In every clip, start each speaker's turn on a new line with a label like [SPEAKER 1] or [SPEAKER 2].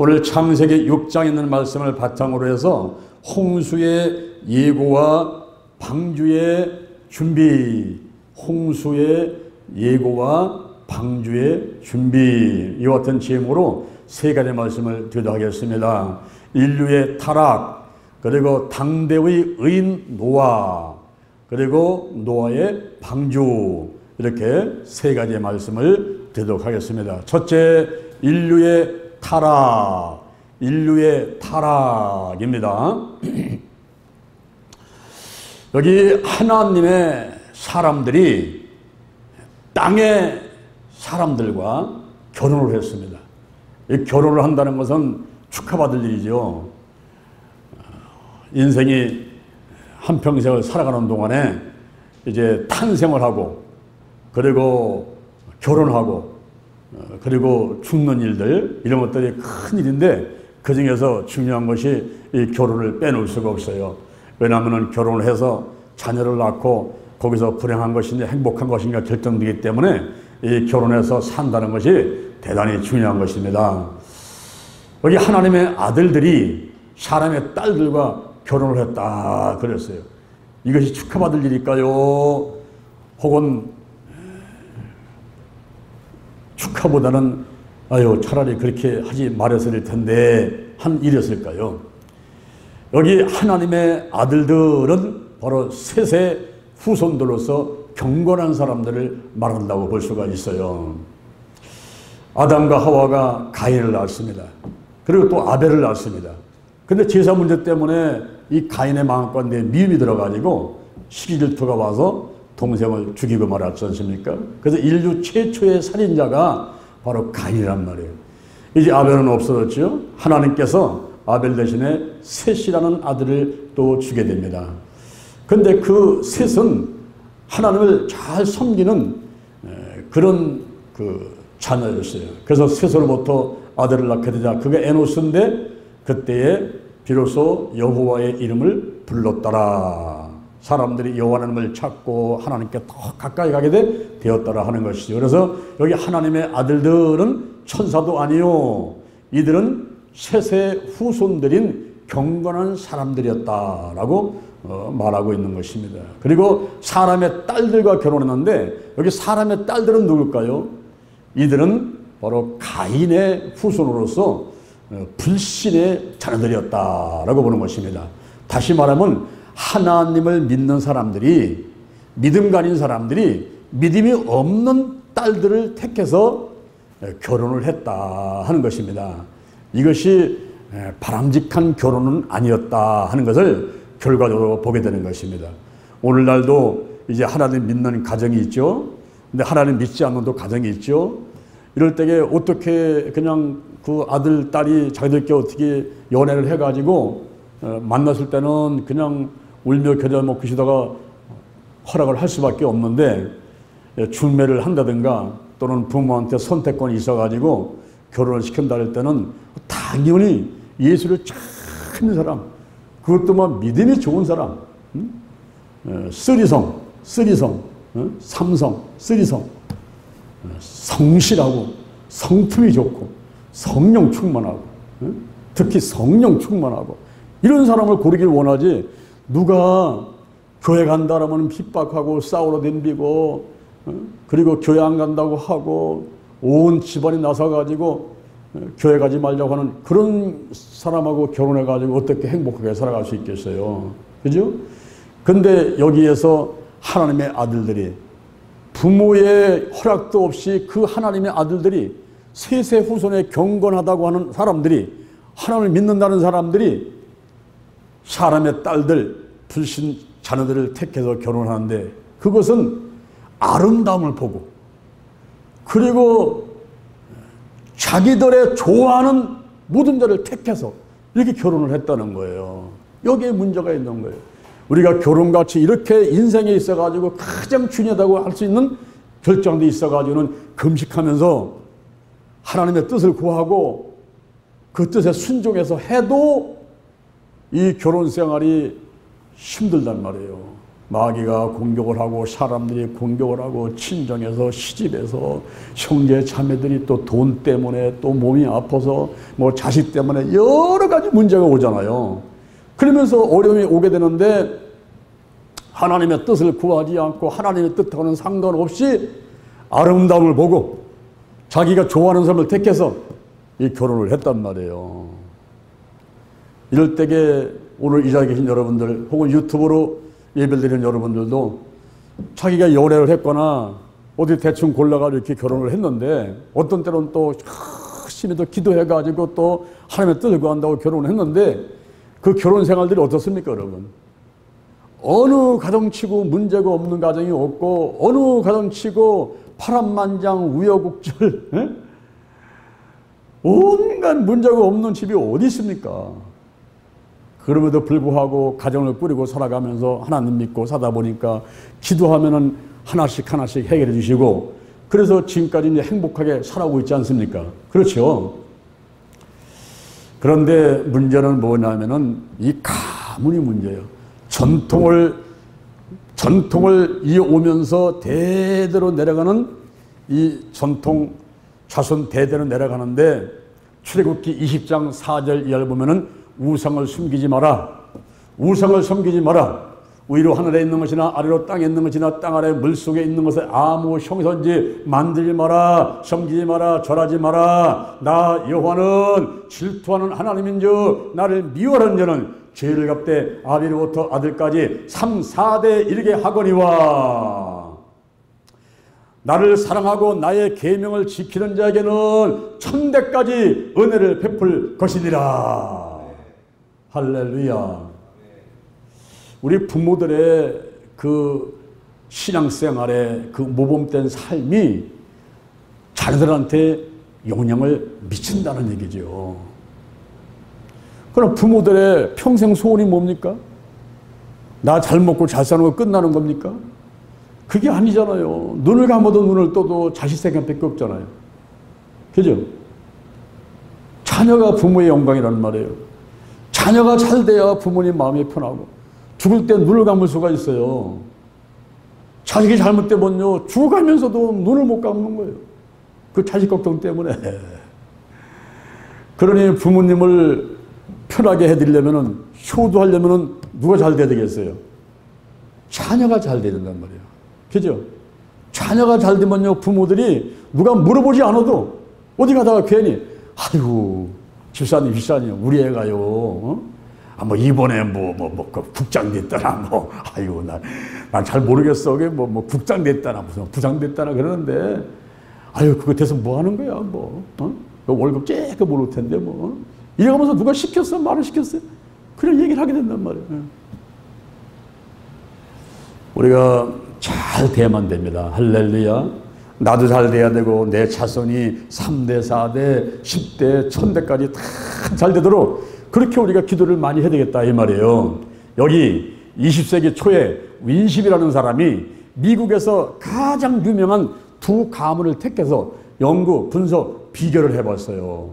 [SPEAKER 1] 오늘 창세기 6장에 있는 말씀을 바탕으로 해서 홍수의 예고와 방주의 준비, 홍수의 예고와 방주의 준비, 이와 같은 제목으로 세 가지 말씀을 드리도록 하겠습니다. 인류의 타락, 그리고 당대의 의인 노아, 그리고 노아의 방주, 이렇게 세 가지의 말씀을 드리도록 하겠습니다. 첫째, 인류의 타락, 인류의 타락입니다. 여기 하나님의 사람들이 땅의 사람들과 결혼을 했습니다. 이 결혼을 한다는 것은 축하받을 일이죠. 인생이 한평생을 살아가는 동안에 이제 탄생을 하고, 그리고 결혼하고, 그리고 죽는 일들, 이런 것들이 큰 일인데, 그 중에서 중요한 것이 이 결혼을 빼놓을 수가 없어요. 왜냐하면 결혼을 해서 자녀를 낳고 거기서 불행한 것인지 행복한 것인가 결정되기 때문에 이 결혼해서 산다는 것이 대단히 중요한 것입니다. 여기 하나님의 아들들이 사람의 딸들과 결혼을 했다 그랬어요. 이것이 축하받을 일일까요? 혹은 축하보다는 아유 차라리 그렇게 하지 말았을 텐데 한 일이었을까요? 여기 하나님의 아들들은 바로 셋의 후손들로서 경건한 사람들을 말한다고 볼 수가 있어요. 아담과 하와가 가인을 낳았습니다. 그리고 또 아벨을 낳았습니다. 근데 제사 문제 때문에 이 가인의 마음 가운데 미움이 들어가지고 시기질투가 와서 동생을 죽이고 말았지 않습니까? 그래서 인류 최초의 살인자가 바로 가인이란 말이에요. 이제 아벨은 없어졌죠. 하나님께서 아벨 대신에 셋이라는 아들을 또 주게 됩니다. 근데 그 셋은 하나님을 잘 섬기는 그런 자녀였어요. 그래서 셋으로부터 아들을 낳게 되자 그게 에노스인데 그때에 비로소 여호와의 이름을 불렀더라. 사람들이 여호와 하나님을 찾고 하나님께 더 가까이 가게 되었더라 하는 것이죠. 그래서 여기 하나님의 아들들은 천사도 아니요, 이들은 셋의 후손들인 경건한 사람들이었다라고 말하고 있는 것입니다. 그리고 사람의 딸들과 결혼했는데 여기 사람의 딸들은 누굴까요? 이들은 바로 가인의 후손으로서 불신의 자녀들이었다라고 보는 것입니다. 다시 말하면 하나님을 믿는 사람들이, 믿음 가진 사람들이 믿음이 없는 딸들을 택해서 결혼을 했다 하는 것입니다. 이것이 바람직한 결혼은 아니었다 하는 것을 결과적으로 보게 되는 것입니다. 오늘날도 이제 하나님 믿는 가정이 있죠. 근데 하나님 믿지 않는 또 가정이 있죠. 이럴 때에 어떻게 그냥 그 아들, 딸이 자기들끼리 어떻게 연애를 해가지고 만났을 때는 그냥 울며 겨자 먹고 쉬다가 허락을 할 수밖에 없는데 중매를 한다든가 또는 부모한테 선택권이 있어가지고 결혼을 시킨다 할 때는 당연히 예수를 잘 믿는 사람, 그것도 막 믿음이 좋은 사람, 쓰리성, 삼성, 쓰리성, 성실하고 성품이 좋고 성령 충만하고 특히 성령 충만하고 이런 사람을 고르길 원하지, 누가 교회 간다라면 핍박하고 싸우러 덤비고 그리고 교회 안 간다고 하고 온 집안이 나서가지고 교회 가지 말자고 하는 그런 사람하고 결혼해가지고 어떻게 행복하게 살아갈 수 있겠어요? 그죠? 근데 여기에서 하나님의 아들들이 부모의 허락도 없이 그 하나님의 아들들이 셋의 후손에 경건하다고 하는 사람들이, 하나님을 믿는다는 사람들이 사람의 딸들, 불신 자녀들을 택해서 결혼하는데 그것은 아름다움을 보고 그리고 자기들의 좋아하는 모든 자를 택해서 이렇게 결혼을 했다는 거예요. 여기에 문제가 있는 거예요. 우리가 결혼같이 이렇게 인생에 있어가지고 가장 중요하다고 할 수 있는 결정도 있어가지고는 금식하면서 하나님의 뜻을 구하고 그 뜻에 순종해서 해도 이 결혼 생활이 힘들단 말이에요. 마귀가 공격을 하고 사람들이 공격을 하고 친정에서 시집에서 형제 자매들이 또 돈 때문에 또 몸이 아파서 뭐 자식 때문에 여러 가지 문제가 오잖아요. 그러면서 어려움이 오게 되는데 하나님의 뜻을 구하지 않고 하나님의 뜻하고는 상관없이 아름다움을 보고 자기가 좋아하는 사람을 택해서 이 결혼을 했단 말이에요. 이럴 때에 오늘 이 자리에 계신 여러분들 혹은 유튜브로 예배드리는 여러분들도 자기가 연애를 했거나 어디 대충 골라가 이렇게 결혼을 했는데 어떤 때로는 또 열심히 또 기도해가지고 또 하나님의 뜻을 구한다고 결혼을 했는데 그 결혼 생활들이 어떻습니까, 여러분? 어느 가정치고 문제가 없는 가정이 없고 어느 가정치고 파란만장 우여곡절 온갖 문제가 없는 집이 어디 있습니까? 그럼에도 불구하고 가정을 꾸리고 살아가면서 하나님 믿고 사다 보니까 기도하면은 하나씩 하나씩 해결해 주시고 그래서 지금까지 이제 행복하게 살아오고 있지 않습니까? 그렇죠? 그런데 문제는 뭐냐면은 이 가문이 문제예요. 전통을 이어오면서 대대로 내려가는 이 전통 자손 대대로 내려가는데 출애굽기 20장 4절 이하를 보면은 우상을 숨기지 마라. 우상을 섬기지 마라. 위로 하늘에 있는 것이나 아래로 땅에 있는 것이나 땅 아래 물속에 있는 것을 아무 형상인지 만들지 마라. 섬기지 마라. 절하지 마라. 나 여호와는 질투하는 하나님인즉 나를 미워하는 자는 죄를 갚되 아비로부터 아들까지 3, 4대 이르게 하거니와 나를 사랑하고 나의 계명을 지키는 자에게는 천대까지 은혜를 베풀 것이니라. 할렐루야. 우리 부모들의 그 신앙생활의 그 모범된 삶이 자녀들한테 영향을 미친다는 얘기죠. 그럼 부모들의 평생 소원이 뭡니까? 나 잘 먹고 잘 사는 거 끝나는 겁니까? 그게 아니잖아요. 눈을 감아도 눈을 떠도 자식 생각밖에 없잖아요. 그죠? 자녀가 부모의 영광이라는 말이에요. 자녀가 잘 돼야 부모님 마음이 편하고 죽을 때 눈을 감을 수가 있어요. 자식이 잘못되면요 죽어가면서도 눈을 못 감는 거예요. 그 자식 걱정 때문에. 그러니 부모님을 편하게 해드리려면 효도하려면 누가 잘 돼야 되겠어요? 자녀가 잘 돼야 된단 말이에요. 그죠? 자녀가 잘 되면요 부모들이 누가 물어보지 않아도 어디 가다가 괜히 아이고 집사님 우리 애가요 뭐 이번에 국장 됐다나 아이고 난 잘 모르겠어. 뭐 국장 됐다나 무슨 부장 됐다나 그러는데 아유 그거 돼서 뭐 하는 거야 월급 쬐끔 모를 텐데 이래가면서 누가 시켰어? 말을 시켰어요? 그냥 얘기를 하게 된단 말이에요. 우리가 잘 돼야만 됩니다. 할렐루야. 나도 잘 돼야 되고 내 자손이 3대, 4대, 10대, 1000대까지 다 잘 되도록 그렇게 우리가 기도를 많이 해야 되겠다 이 말이에요. 여기 20세기 초에 윈십이라는 사람이 미국에서 가장 유명한 두 가문을 택해서 연구, 분석, 비교를 해봤어요.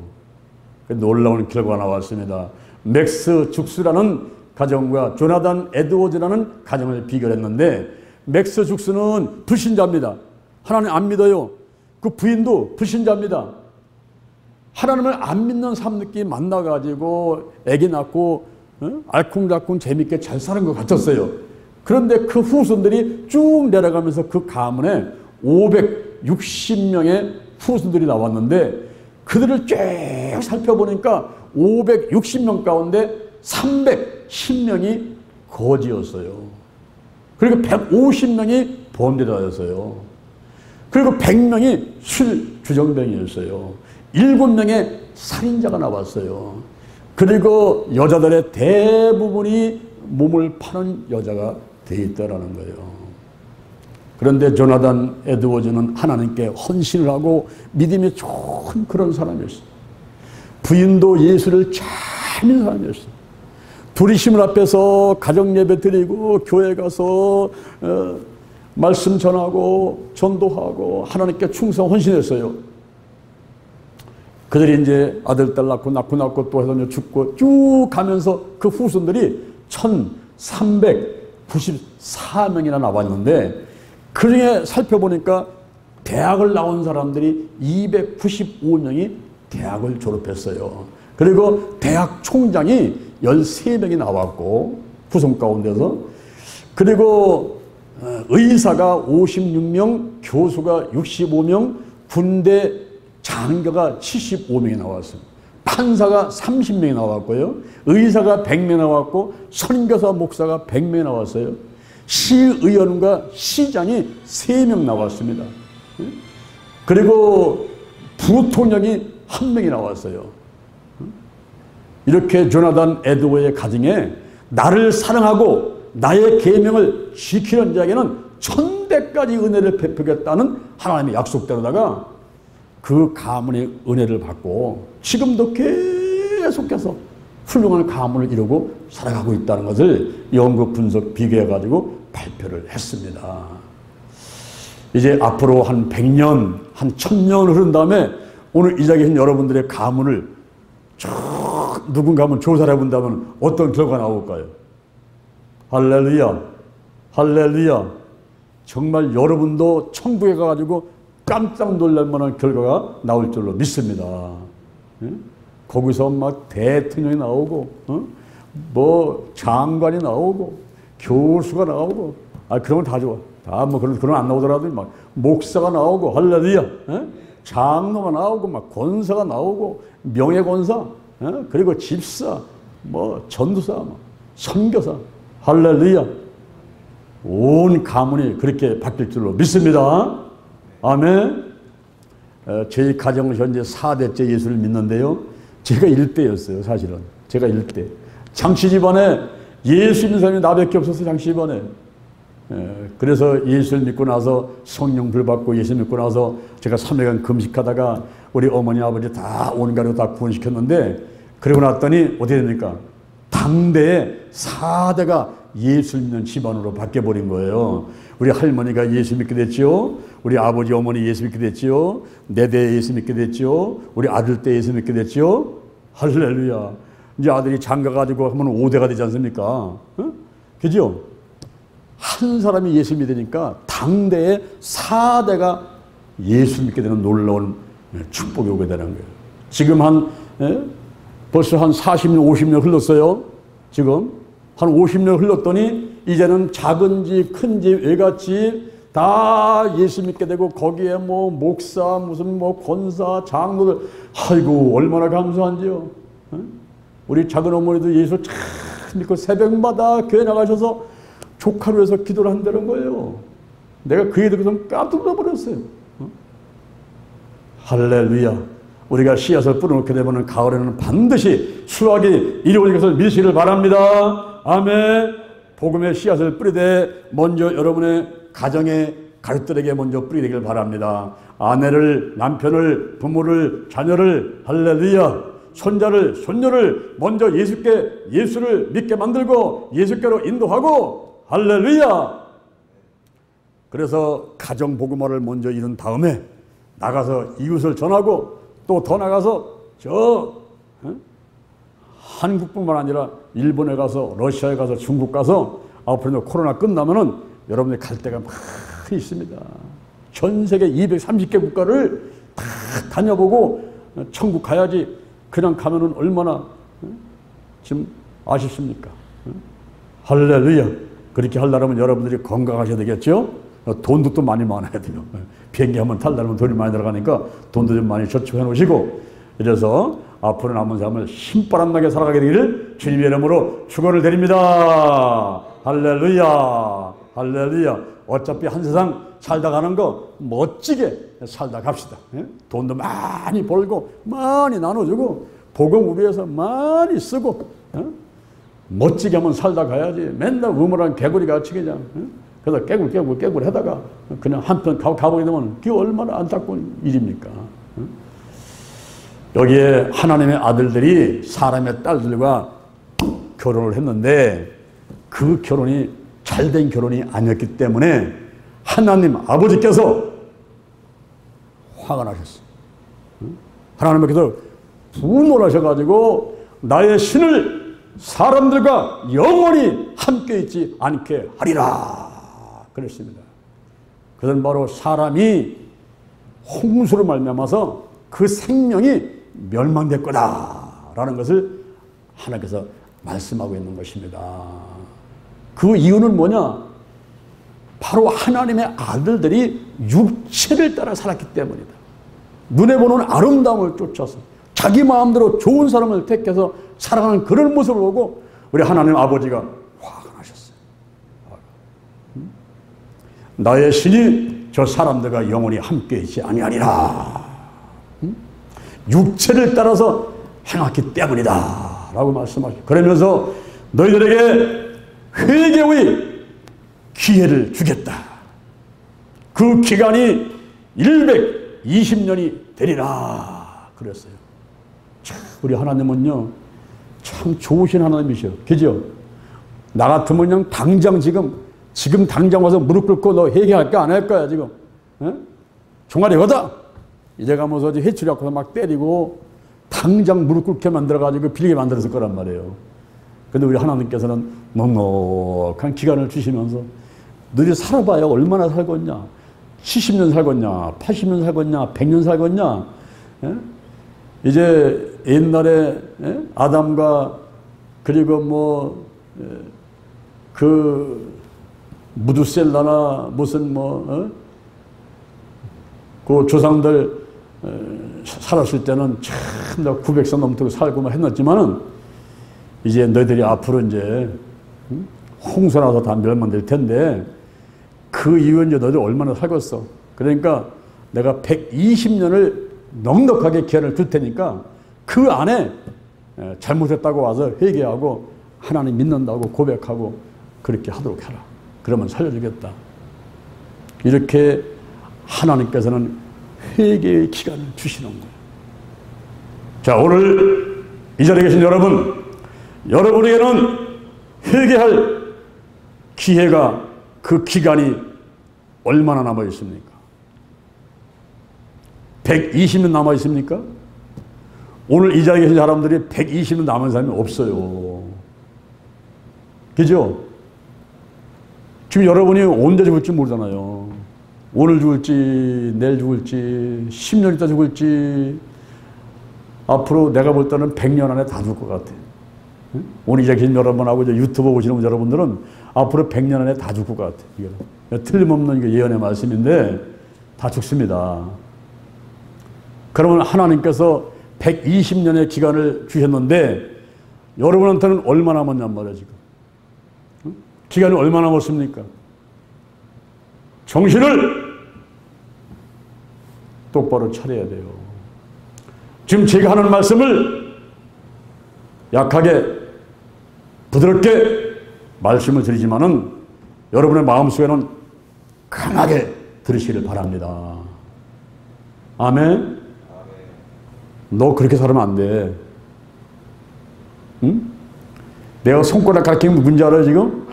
[SPEAKER 1] 놀라운 결과가 나왔습니다. 맥스 죽스라는 가정과 조나단 에드워즈라는 가정을 비교했는데 맥스 죽스는 불신자입니다. 하나님 안 믿어요. 그 부인도 불신자입니다. 하나님을 안 믿는 사람들끼리 만나가지고 애기 낳고 알콩달콩 재밌게 잘 사는 것 같았어요. 그런데 그 후손들이 쭉 내려가면서 그 가문에 560명의 후손들이 나왔는데 그들을 쭉 살펴보니까 560명 가운데 310명이 거지였어요. 그리고 150명이 범죄자였어요. 그리고 100명이 술주정뱅이였어요. 7명의 살인자가 나왔어요. 그리고 여자들의 대부분이 몸을 파는 여자가 돼 있다라는 거예요. 그런데 조나단 에드워즈는 하나님께 헌신을 하고 믿음이 좋은 그런 사람이었어요. 부인도 예수를 잘 믿는 사람이었어요. 둘이 신문 앞에서 가정 예배 드리고 교회 가서 말씀 전하고 전도하고 하나님께 충성 헌신했어요. 그들이 이제 아들, 딸 낳고 또 해서 죽고 쭉 가면서 그 후손들이 1300, 294명이나 나왔는데 그중에 살펴보니까 대학을 나온 사람들이 295명이 대학을 졸업했어요. 그리고 대학 총장이 13명이 나왔고 구성 가운데서, 그리고 의사가 56명, 교수가 65명, 군대 장교가 75명이 나왔어요. 판사가 30명이 나왔고요. 의사가 100명 나왔고 선교사 목사가 100명이 나왔어요. 시의원과 시장이 3명 나왔습니다. 그리고 부통령이 1명이 나왔어요. 이렇게 조나단 에드워의 가정에 나를 사랑하고 나의 계명을 지키는 자에게는 천대까지 은혜를 베푸겠다는 하나님의 약속대로다가 그 가문의 은혜를 받고 지금도 계속해서 훌륭한 가문을 이루고 살아가고 있다는 것을 연구 분석 비교해가지고 발표를 했습니다. 이제 앞으로 한 100년, 한 1000년 흐른 다음에 오늘 이 자리에 계신 여러분들의 가문을 쭉 누군가 한번 조사를 해본다면 어떤 결과가 나올까요? 할렐루야, 할렐루야. 정말 여러분도 천국에 가가지고 깜짝 놀랄 만한 결과가 나올 줄로 믿습니다. 거기서 막 대통령이 나오고, 뭐 장관이 나오고, 교수가 나오고, 그런 건 다 좋아. 다 뭐 그런 안 나오더라도 막 목사가 나오고, 할렐루야, 장로가 나오고, 막 권사가 나오고, 명예권사, 그리고 집사, 뭐 전도사, 뭐 선교사, 할렐루야. 온 가문이 그렇게 바뀔 줄로 믿습니다. 아멘. 저희 가정은 현재 4대째 예수를 믿는데요. 제가 1대였어요, 사실은. 제가 1대. 장씨 집안에 예수 믿는 사람이 나밖에 없었어요, 장씨 집안에. 그래서 예수를 믿고 나서 성령 불 받고 예수 믿고 나서 제가 3일간 금식하다가 우리 어머니 아버지 다 온가로 다 구원시켰는데, 그러고 났더니 어떻게 됩니까? 당대에 4대가 예수 믿는 집안으로 바뀌어버린 거예요. 우리 할머니가 예수 믿게 됐죠. 우리 아버지 어머니 예수 믿게 됐죠. 내 대 예수 믿게 됐죠. 우리 아들 때 예수 믿게 됐죠. 할렐루야. 이제 아들이 장가가지고 하면 5대가 되지 않습니까? 그죠? 한 사람이 예수 믿으니까 당대에 4대가 예수 믿게 되는 놀라운 축복이 오게 되는 거예요. 지금 벌써 한 40년, 50년 흘렀어요. 지금 한 50년 흘렀더니 이제는 작은 집, 큰 집, 외갓집 다 예수 믿게 되고 거기에 뭐 목사, 무슨 뭐 권사, 장로들, 아이고 얼마나 감사한지요. 우리 작은 어머니도 예수 참 믿고 새벽마다 교회 나가셔서 조카를 위해서 기도를 한다는 거예요. 내가 그 얘기 듣고서 깜짝 놀라버렸어요. 할렐루야. 우리가 씨앗을 뿌려놓게 되면 가을에는 반드시 수확이 이루어질 것을 믿으시기를 바랍니다. 아멘. 복음의 씨앗을 뿌리되 먼저 여러분의 가정에 가족들에게 먼저 뿌리게 되길 바랍니다. 아내를, 남편을, 부모를, 자녀를, 할렐루야, 손자를, 손녀를 먼저 예수를 믿게 만들고 예수께로 인도하고, 할렐루야. 그래서 가정 복음화를 먼저 이룬 다음에 나가서 이웃을 전하고 또 더 나가서 한국뿐만 아니라 일본에 가서, 러시아에 가서, 중국 가서, 앞으로 코로나 끝나면은 여러분들이 갈 데가 많이 있습니다. 전 세계 230개 국가를 다 다녀보고 천국 가야지 그냥 가면은 얼마나 지금 아쉽습니까? 할렐루야. 그렇게 하려면 여러분들이 건강하셔야 되겠죠? 돈도 또 많이 많아야 돼요. 비행기 한번 타려면 돈이 많이 들어가니까 돈도 좀 많이 저축해 놓으시고, 이래서 앞으로 남은 삶을 힘바람나게 살아가게 되기를 주님의 이름으로 축원을 드립니다. 할렐루야, 할렐루야. 어차피 한 세상 살다 가는 거 멋지게 살다 갑시다. 돈도 많이 벌고 많이 나눠주고 복음 우리에서 많이 쓰고 멋지게 한번 살다 가야지. 맨날 우물한 개구리 같이 그냥 그래서 깨굴 하다가 그냥 한편 가보게 되면 그게 얼마나 안타까운 일입니까? 여기에 하나님의 아들들이 사람의 딸들과 결혼을 했는데 그 결혼이 잘된 결혼이 아니었기 때문에 하나님 아버지께서 화가 나셨어요. 하나님께서 분노하셔가지고 나의 신을 사람들과 영원히 함께 있지 않게 하리라 그랬습니다. 그것은 바로 사람이 홍수로 말미암아서 그 생명이 멸망될 거다라는 것을 하나님께서 말씀하고 있는 것입니다. 그 이유는 뭐냐? 바로 하나님의 아들들이 육체를 따라 살았기 때문이다. 눈에 보는 아름다움을 쫓아서 자기 마음대로 좋은 사람을 택해서 살아가는 그런 모습을 보고 우리 하나님 아버지가 화가 나셨어요. 나의 신이 저 사람들과 영원히 함께 있지 아니하리라. 육체를 따라서 행했기 때문이다 라고 말씀하시죠. 그러면서 너희들에게 회개의 기회를 주겠다. 그 기간이 120년이 되리라 그랬어요. 참 우리 하나님은요 참 좋으신 하나님이셔. 그죠? 나 같으면 그냥 당장 지금 당장 와서 무릎 꿇고 너 회개할까 안 할 거야 지금? 에? 종아리 거다. 이제 가면서 해치리 갖고서 막 때리고 당장 무릎 꿇게 만들어가지고 빌게 만들었을 거란 말이에요. 근데 우리 하나님께서는 넉넉한 기간을 주시면서 너희 살아봐야 얼마나 살겠냐? 70년 살겠냐? 80년 살겠냐? 100년 살겠냐? 예? 이제 옛날에 예? 아담과 그리고 그 무두셀라나 무슨 그 조상들 살았을 때는 참 900살 넘도록 살고 했었지만은 이제 너희들이 앞으로 이제 홍수 나서 다 멸망될 텐데 그 이후에 이제 너희들 얼마나 살겠어. 그러니까 내가 120년을 넉넉하게 기한을 줄 테니까 그 안에 잘못했다고 와서 회개하고 하나님 믿는다고 고백하고 그렇게 하도록 해라. 그러면 살려주겠다. 이렇게 하나님께서는 회개의 기간을 주시는 거예요. 자, 오늘 이 자리에 계신 여러분에게는 회개할 기회가 그 기간이 얼마나 남아 있습니까? 120년 남아 있습니까? 오늘 이 자리에 계신 사람들이 120년 남은 사람이 없어요. 그죠? 지금 여러분이 언제 죽을지 모르잖아요. 오늘 죽을지 내일 죽을지 10년 있다 죽을지 앞으로 내가 볼 때는 100년 안에 다 죽을 것 같아. 오늘 이 자리에 계신 여러분하고 이제 유튜브 보시는 여러분들은 앞으로 100년 안에 다 죽을 것 같아. 이게 틀림없는 예언의 말씀인데 다 죽습니다. 그러면 하나님께서 120년의 기간을 주셨는데 여러분한테는 얼마나 남았냔 말이야 지금. 기간이 얼마나 남았습니까? 정신을 똑바로 차려야 돼요. 지금 제가 하는 말씀을 약하게 부드럽게 말씀을 드리지만은 여러분의 마음속에는 강하게 들으시기를 바랍니다. 아멘? 너 그렇게 살면 안 돼. 응? 내가 손가락 가리키면 누군지 알아요 지금?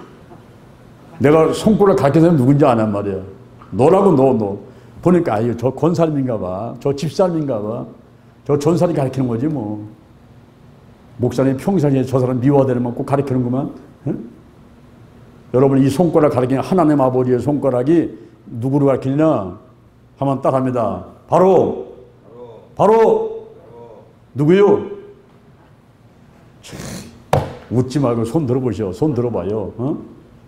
[SPEAKER 1] 내가 손가락 가리켜서 누군지 아냔 말이야. 너라고 너. 보니까 아유 저 권사님인가 봐. 저 집사님인가 봐. 저 전사님 가리키는 거지 뭐. 목사님 평상시에 저 사람 미워되면 꼭 가리키는구만. 응? 여러분 이 손가락 가리키는 하나님 아버지의 손가락이 누구를 가리키냐 하면 따라합니다. 바로 누구요? 웃지 말고 손 들어보시오. 손 들어봐요. 어?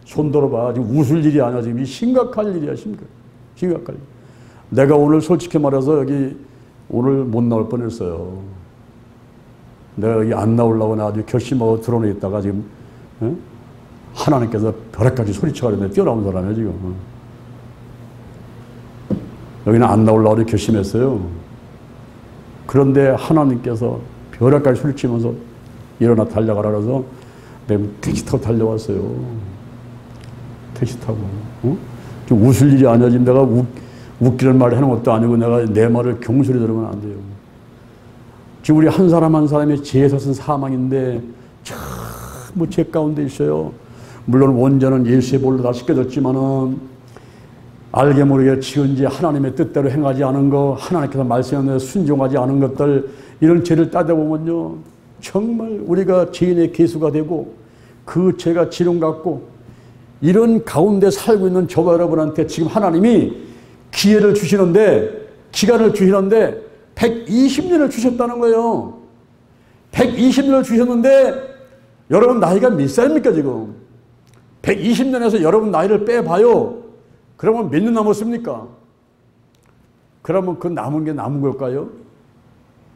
[SPEAKER 1] 손 들어봐. 지금 웃을 일이 아니야. 지금 이 심각할 일이야. 심각할 일. 내가 오늘 솔직히 말해서 여기 오늘 못 나올 뻔했어요. 내가 여기 안 나오려고 나 아주 결심하고 드러내 있다가 지금 하나님께서 벼락까지 소리쳐가지고 뛰어나온 사람이에요 지금. 여기는 안 나오려고 결심했어요. 그런데 하나님께서 벼락까지 소리치면서 일어나 달려가라 그래서 내가 택시 타고 달려왔어요. 택시 타고. 좀 웃을 일이 아니야. 지금 내가 웃기는 말을 하는 것도 아니고 내가 내 말을 경솔히 들으면 안 돼요. 지금 우리 한 사람 한 사람의 죄에 서은 사망인데 참 죄 가운데 있어요. 물론 원죄는 예수의 볼로 다 씻겨졌지만은 알게 모르게 지은 죄 하나님의 뜻대로 행하지 않은 거 하나님께서 말씀에 순종하지 않은 것들 이런 죄를 따져보면요 정말 우리가 죄인의 계수가 되고 그 죄가 지름 같고 이런 가운데 살고 있는 저와 여러분한테 지금 하나님이 기회를 주시는데, 기간을 주시는데 120년을 주셨다는 거예요. 120년을 주셨는데 여러분 나이가 몇 살입니까 지금? 120년에서 여러분 나이를 빼봐요. 그러면 몇 년 남았습니까? 그러면 그 남은 게 남은 걸까요?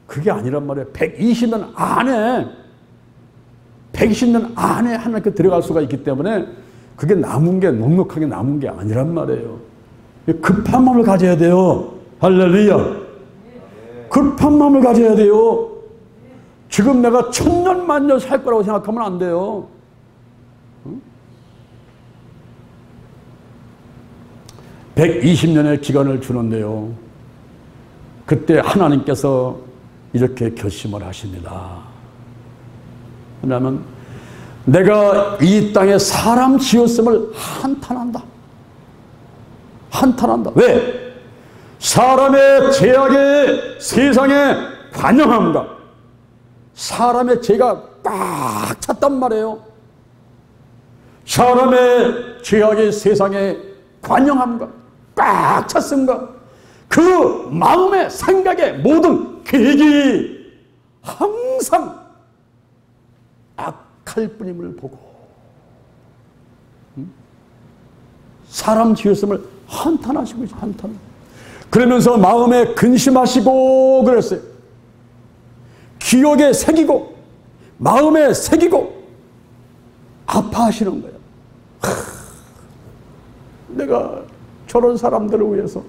[SPEAKER 1] 그게 아니란 말이에요. 120년 안에 120년 안에 하나님께 들어갈 수가 있기 때문에 그게 남은 게 넉넉하게 남은 게 아니란 말이에요. 급한 마음을 가져야 돼요. 할렐루야. 급한 마음을 가져야 돼요. 지금 내가 1000년 만년 살 거라고 생각하면 안 돼요. 120년의 기간을 주는데요. 그때 하나님께서 이렇게 결심을 하십니다. 왜냐하면 내가 이 땅에 사람 지었음을 한탄한다. 한탄한다. 왜? 사람의 죄악에 세상에 관영함과 사람의 죄가 꽉 찼단 말이에요. 사람의 죄악이 세상에 관영함과 꽉 찼음과 그 마음의 생각의 모든 계획이 항상 악할 뿐임을 보고 사람 지었음을 한탄하시고 있어요. 한탄. 그러면서 마음에 근심하시고 그랬어요. 기억에 새기고 마음에 새기고 아파하시는 거예요. 내가 저런 사람들을 위해서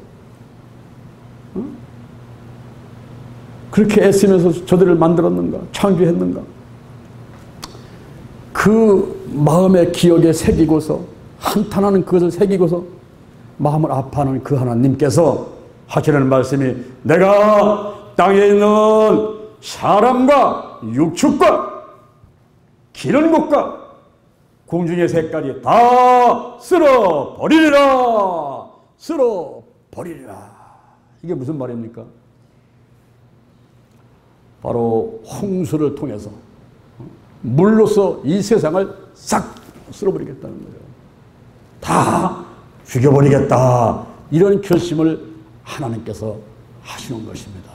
[SPEAKER 1] 그렇게 애쓰면서 저들을 만들었는가, 창조했는가. 그 마음의 기억에 새기고서 한탄하는 그것을 새기고서 마음을 아파하는 그 하나님께서 하시는 말씀이 내가 땅에 있는 사람과 육축과 기는 것과 공중의 색깔이 다 쓸어버리리라. 쓸어버리리라. 이게 무슨 말입니까? 바로 홍수를 통해서 물로서 이 세상을 싹 쓸어버리겠다는 거예요. 다 죽여버리겠다. 이런 결심을 하나님께서 하시는 것입니다.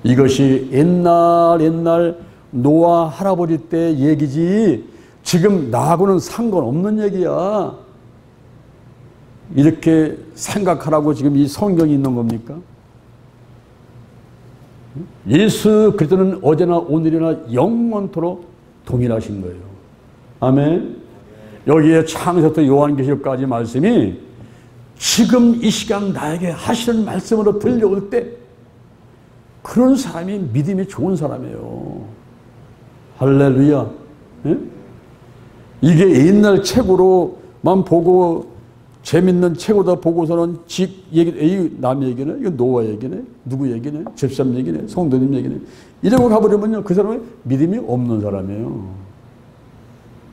[SPEAKER 1] 이것이 옛날 노아 할아버지 때 얘기지 지금 나하고는 상관없는 얘기야. 이렇게 생각하라고 지금 이 성경이 있는 겁니까? 예수 그리스도는 어제나 오늘이나 영원토록 동일하신 거예요. 아멘. 여기에 창세부터 요한계시록까지 말씀이 지금 이 시간 나에게 하시는 말씀으로 들려올 때 그런 사람이 믿음이 좋은 사람이에요. 할렐루야. 예? 이게 옛날 책으로만 보고 재밌는 책으로다 보고서는 남 얘기네, 이거 노아 얘기네, 누구 얘기네, 집사람 얘기네, 성도님 얘기네. 이러고 가버리면요, 그 사람은 믿음이 없는 사람이에요.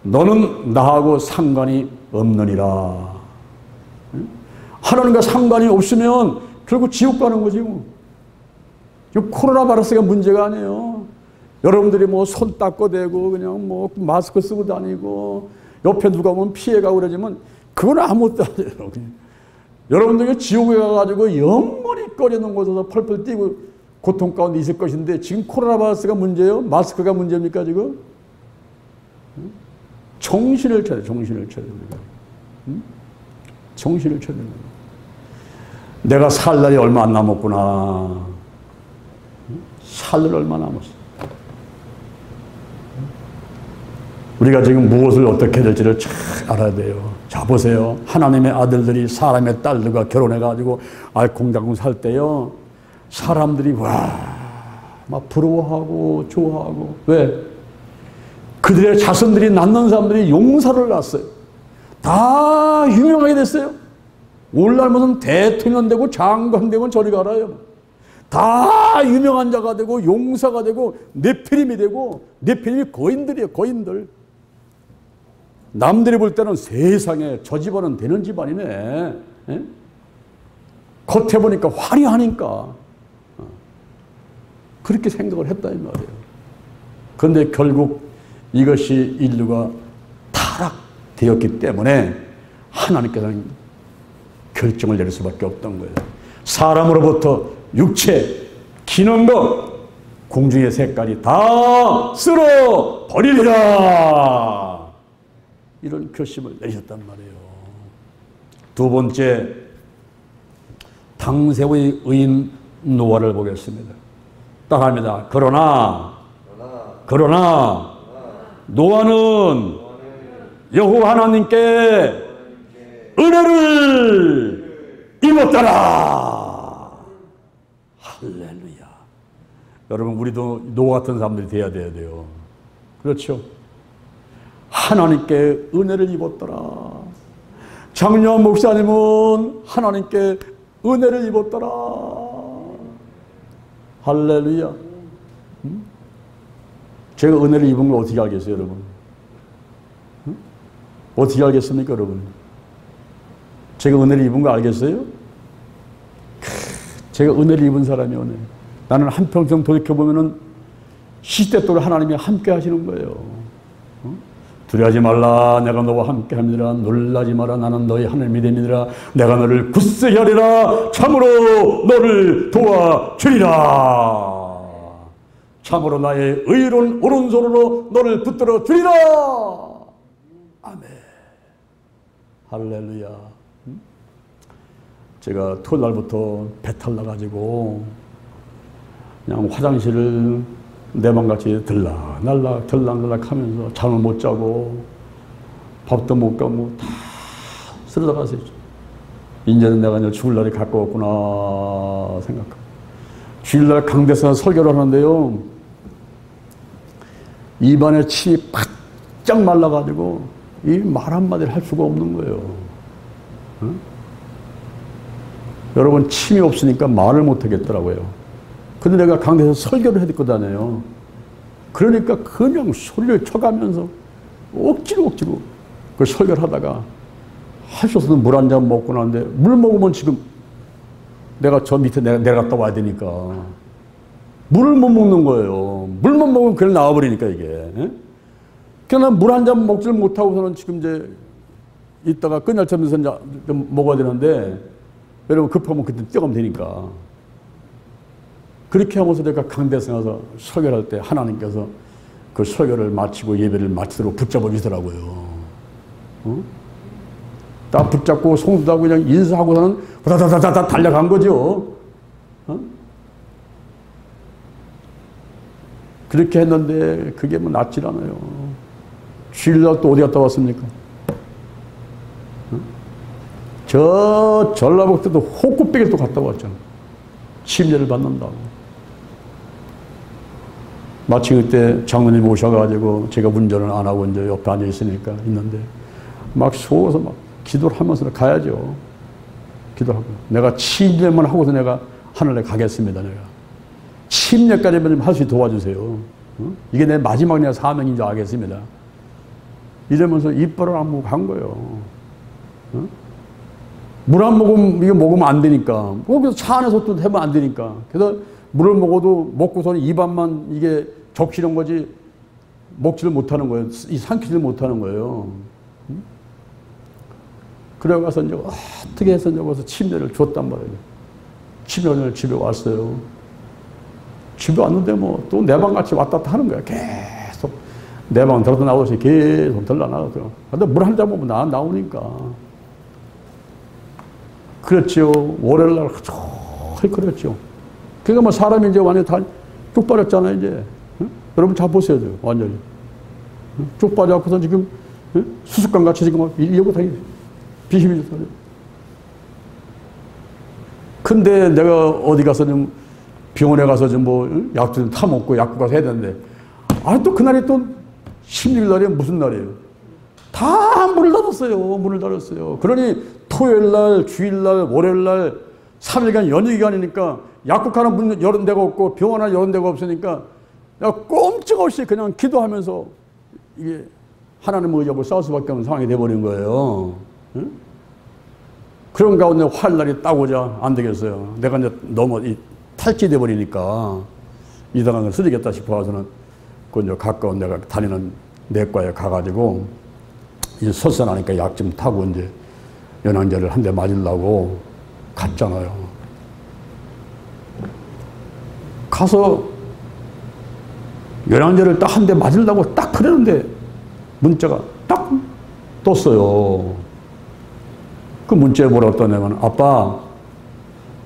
[SPEAKER 1] 너는 나하고 상관이 없느니라. 하나님과 상관이 없으면 결국 지옥 가는 거지 뭐. 코로나 바이러스가 문제가 아니에요. 여러분들이 뭐 손 닦고 대고 그냥 뭐 마스크 쓰고 다니고 옆에 누가 보면 피해가고 그러지만 그건 아무것도 아니에요. 여러분들이 지옥에 가가지고 영원히 꺼리는 곳에서 펄펄 뛰고 고통 가운데 있을 것인데 지금 코로나 바이러스가 문제예요? 마스크가 문제입니까 지금? 정신을 차려, 정신을 차려. 정신을 차려. 내가 살 날이 얼마 안 남았구나. 살 날 얼마 남았어. 우리가 지금 무엇을 어떻게 될지를 잘 알아야 돼요. 자, 보세요. 하나님의 아들들이 사람의 딸들과 결혼해가지고 알콩달콩 살 때요. 사람들이 막 부러워하고 좋아하고. 왜? 그들의 자손들이 낳는 사람들이 용사를 낳았어요. 다 유명하게 됐어요. 오늘날 무슨 대통령 되고 장관 되고 저리 가라요. 다 유명한 자가 되고 용사가 되고 네피림이 되고 네피림이 거인들이에요. 거인들. 남들이 볼 때는 세상에 저 집안은 되는 집안이네. 에? 겉에 보니까 화려하니까 그렇게 생각을 했다 이 말이에요. 그런데 결국 이것이 인류가 타락되었기 때문에 하나님께서는 결정을 내릴 수밖에 없던 거예요. 사람으로부터 육체, 기는 것, 공중의 색깔이 다 쓸어 버리리라. 이런 결심을 내리셨단 말이에요. 두 번째, 당세의 의인 노아를 보겠습니다. 따라합니다. 그러나 노아는 여호와 하나님께 은혜를 입었더라. 할렐루야. 여러분, 우리도 노아 같은 사람들이 돼야 돼요. 그렇죠? 하나님께 은혜를 입었더라. 장로한 목사님은 하나님께 은혜를 입었더라. 할렐루야. 제가 은혜를 입은 걸 어떻게 알겠어요, 여러분? 어떻게 알겠습니까, 여러분? 제가 은혜를 입은 거 알겠어요? 제가 은혜를 입은 사람이 오네. 나는 한평생 돌이켜보면은 시대또를 하나님이 함께 하시는 거예요. 두려워하지 말라, 내가 너와 함께 합니다. 놀라지 마라, 나는 너희 하나님이 됩니다. 내가 너를 굳세게 하리라. 참으로 너를 도와주리라. 참으로 나의 의로운 오른손으로 너를 붙들어 주리라. 아멘. 할렐루야. 제가 토요일 날부터 배탈 나가지고 그냥 화장실을 내 맘같이 들락날락 하면서 잠을 못 자고 밥도 못 가고 다 쓰러져갔어요. 이제는 내가 이제 죽을 날이 가까웠구나 생각하고, 주일날 강대에서 설교를 하는데요, 입안에 침이 바짝 말라가지고 이 말 한마디를 할 수가 없는 거예요. 응? 여러분, 침이 없으니까 말을 못 하겠더라고요. 근데 내가 강대에서 설교를 해야 되거든요. 그러니까 그냥 소리를 쳐가면서 억지로 그 설교를 하다가 할 수 없어서 물 한 잔 먹고 나는데, 물 먹으면 지금 내가 저 밑에 내려갔다 와야 되니까 물을 못 먹는 거예요. 물만 먹으면 그냥 나와버리니까 이게. 그냥 물 한 잔 먹지를 못하고서는 지금 이제 이따가 끝날 점에서 이제 먹어야 되는데, 여러분 급하면 그때 뛰어가면 되니까. 그렇게 하면서 내가 강대에 가서 설교를 할 때 하나님께서 그 설교를 마치고 예배를 마치도록 붙잡아 주시더라고요. 딱 붙잡고 송수도 하고 그냥 인사하고서는 다다다다다 달려간 거죠. 그렇게 했는데 그게 뭐 낫질 않아요. 주일날 또 어디 갔다 왔습니까? 저 전라북도도 호쿠백에 또 갔다 왔잖아. 침례를 받는다고. 마치 그때 장로님 오셔가지고 제가 운전을 안 하고 이제 옆에 앉아 있으니까 있는데 막 속어서 막 기도를 하면서 가야죠. 기도하고. 내가 침례만 하고서 내가 하늘에 가겠습니다. 내가. 침례까지만 할 수 있게 도와주세요. 이게 내 마지막 내 사명인 줄 알겠습니다. 이러면서 이빨을 안 먹고 간 거예요. 물 안 먹으면, 이거 먹으면 안 되니까. 그래서 차 안에서 또 해면 안 되니까. 그래서 물을 먹어도 먹고서는 입안만 이게 적시는 거지 먹지를 못하는 거예요. 이 삼키지를 못하는 거예요. 그래 가서 이제 어떻게 해서 이제 와서 침례를 줬단 말이에요. 침례를 집에 왔어요. 집에 왔는데 뭐 또 내 방같이 왔다 갔다 하는 거야. 계속. 내 방 들어서 나오듯이 계속 들러나가서. 근데 물 한 잔 먹으면 나오니까. 그렇죠. 월요일날 그랬죠. 그러니까 뭐 사람이 이제 완전히 다 쭉 빠졌잖아요, 이제. 응? 여러분 잘 보세요, 완전히. 응? 쭉 빠져갖고서 지금, 응? 수수깡 같이 지금 막 이러고 다니죠. 비심해졌어요. 근데 내가 어디 가서 좀 병원에 가서 좀 뭐, 응? 약도 좀 타먹고 약국 가서 해야 되는데, 또 그날이 또 16일 날이에요. 무슨 날이에요? 다 문을 닫았어요. 그러니 토요일 날, 주일 날, 월요일 날 3일간 연휴 기간이니까 약국 하나 문 열은 데가 없고 병원 하나 열은 데가 없으니까 내가 꼼짝없이 그냥 기도하면서 이게 하나님의 의지하고 싸울 수밖에 없는 상황이 돼버린 거예요. 응? 그런 가운데 화요일날이 딱 오자 안 되겠어요. 내가 이제 너무 탈취돼 버리니까 이 당을 쓰리겠다 싶어서는 그 이제 가까운 내가 다니는 내과에 가가지고 이제 설사나니까 약 좀 타고 이제 연항제를 한 대 맞으려고 갔잖아요. 가서 연항제를 딱 한 대 맞으려고 딱 그랬는데 문자가 딱 떴어요. 그 문자에 뭐라고 떴냐면, 아빠,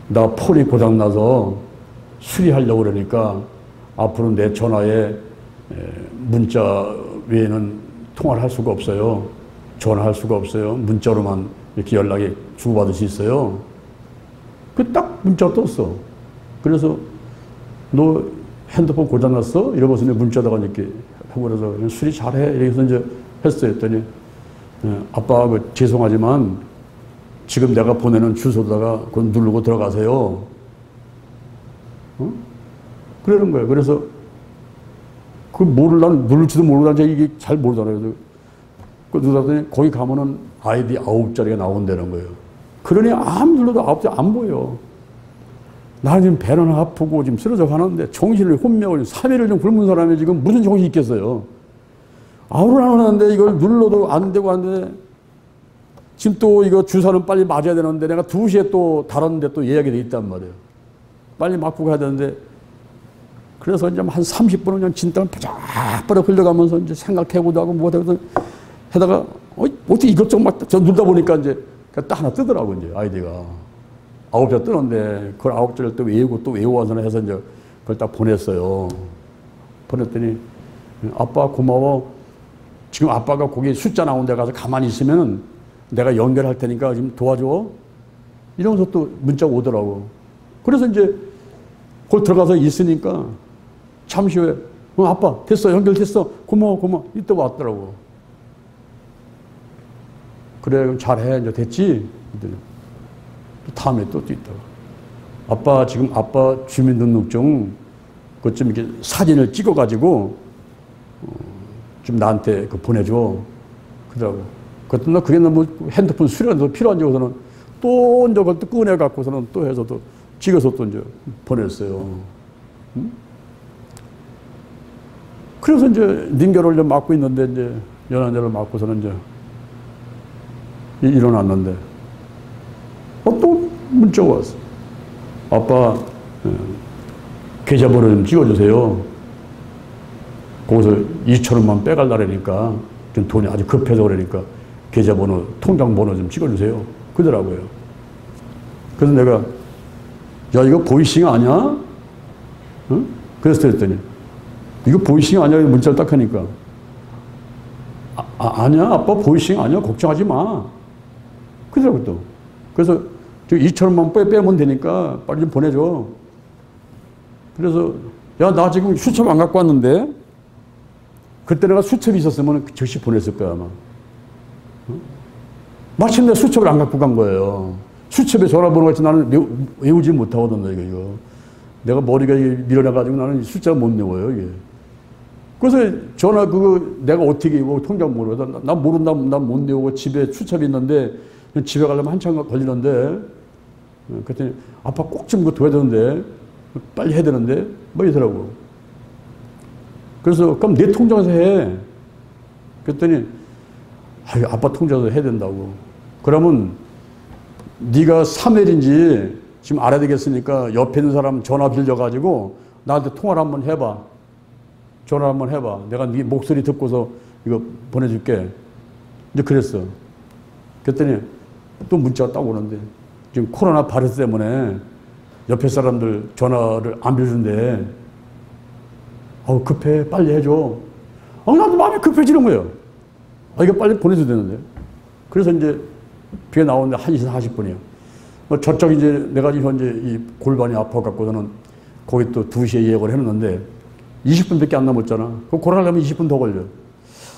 [SPEAKER 1] 나 폴이 고장나서 수리하려고 그러니까 앞으로 내 전화에 문자 외에는 통화를 할 수가 없어요. 전화할 수가 없어요. 문자로만 이렇게 연락이 주고받을 수 있어요. 그 딱 문자 떴어. 그래서 너 핸드폰 고장났어? 이러고서 문자다가 이렇게 하고 그래서 수리 잘해. 이래서 이제 했어요. 했더니 아빠 죄송하지만 지금 내가 보내는 주소로다가 그거 누르고 들어가세요. 어? 그러는 거예요. 그래서 그 난 누를지도 모르고 난 이게 잘 모르잖아요. 그 누르더니 거기 가면은 아이디 9자리가 나온다는 거예요. 그러니 아무 눌러도 9자리 안 보여. 나는 지금 배는 아프고 지금 쓰러져 가는데 정신을 혼미하고 3일을 좀 굶은 사람이 지금 무슨 정신이 있겠어요. 아무를 안 하는데 이걸 눌러도 안 되고 안 되는데 지금 또 이거 주사는 빨리 맞아야 되는데 내가 2시에 또 다른 데 또 예약이 돼 있단 말이에요. 빨리 맞고 가야 되는데 그래서 이제 한 30분은 그냥 진땀을 바짝바짝 흘려가면서 이제 생각해보도 하고 뭐 하다가 어떻게 이것저것 막 저 누르다 보니까 이제 딱 하나 뜨더라고 이제 아이디가 9자 뜨는데 그걸 9자를 또 외우고 또 외워서 해서 이제 그걸 딱 보냈어요. 보냈더니 아빠 고마워. 지금 아빠가 거기 숫자 나온 데 가서 가만히 있으면은 내가 연결할 테니까 지금 도와줘. 이러면서 또 문자가 오더라고. 그래서 이제 거기 들어가서 있으니까 잠시 후에 아빠 됐어 연결됐어 고마워 이때 왔더라고. 그래 그럼 잘해 이제 됐지. 또 다음에 또 있다가 아빠 지금 아빠 주민등록증 그것 좀 이렇게 사진을 찍어가지고 좀 나한테 그 보내줘. 그러더라고. 그랬더니 나 그게 너무 핸드폰 수리가 필요한지 해서는 또 이제 그걸 또 꺼내갖고서는 또 해서 또 찍어서 또 이제 보냈어요. 응? 그래서 이제 링결을 좀 맞고 있는데 이제 연한제를 맞고서는 이제 일어났는데 또 문자가 왔어. 아빠 계좌번호 좀 찍어주세요. 거기서 2,000원만 빼갈라니까 좀 돈이 아주 급해서 그러니까 계좌번호 통장번호 좀 찍어주세요. 그러더라고요. 그래서 내가 야 이거 보이싱 아니야? 응? 그래서 했더니 이거 보이싱 아니야? 문자를 딱 하니까 아니야 아빠 보이싱 아니야 걱정하지 마. 그러더라고 또. 그래서 2,000원만 빼면 되니까 빨리 좀 보내줘. 그래서 야 나 지금 수첩 안 갖고 왔는데 그때 내가 수첩이 있었으면 즉시 보냈을 거야 아마. 마침내 수첩을 안 갖고 간 거예요. 수첩에 전화번호가 있지 나는 외우지 못하거든요 이거. 내가 머리가 밀어나가지고 나는 숫자가 못 외워요 이게. 그래서 전화 그거 내가 어떻게 외우고 통장번호 나 모른다 난 못 외우고 집에 수첩이 있는데 집에 가려면 한참 걸리는데 그랬더니 아빠 꼭 좀 그거 둬야 되는데 빨리 해야 되는데 뭐 이러더라고. 그래서 그럼 내 통장에서 해. 그랬더니 아빠 통장에서 해야 된다고. 그러면 네가 3일인지 지금 알아야 되겠으니까 옆에 있는 사람 전화 빌려가지고 나한테 통화를 한번 해봐. 전화 한번 해봐. 내가 네 목소리 듣고서 이거 보내줄게. 이제 그랬어. 그랬더니 또 문자가 딱 오는데 지금 코로나 바이러스 때문에 옆에 사람들 전화를 안 빌려준대. 급해. 빨리 해줘. 나도 마음이 급해지는 거예요. 이거 빨리 보내줘야 되는데. 그래서 이제 비가 나오는데 1시 40분이에요. 저쪽 이제 내가 현재 이 골반이 아파갖고서는 거기 또 2시에 예약을 해놨는데 20분밖에 안 남았잖아. 그럼 코로나 가면 20분 더 걸려.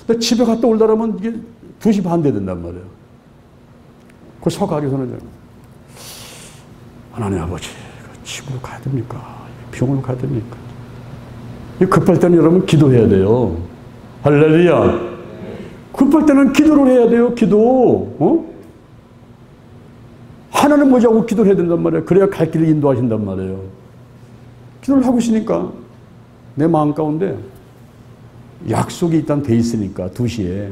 [SPEAKER 1] 근데 집에 갔다 올라면 이게 2시 반 돼야 된단 말이에요. 그 서가지고서는 하나님 아버지, 집으로 가야 됩니까? 병원으로 가야 됩니까? 급할 때는 여러분 기도해야 돼요. 할렐루야. 급할 때는 기도를 해야 돼요. 기도. 하나님 모자고 기도를 해야 된단 말이에요. 그래야 갈 길을 인도하신단 말이에요. 기도를 하고 있으니까 내 마음 가운데 약속이 일단 돼 있으니까 2시에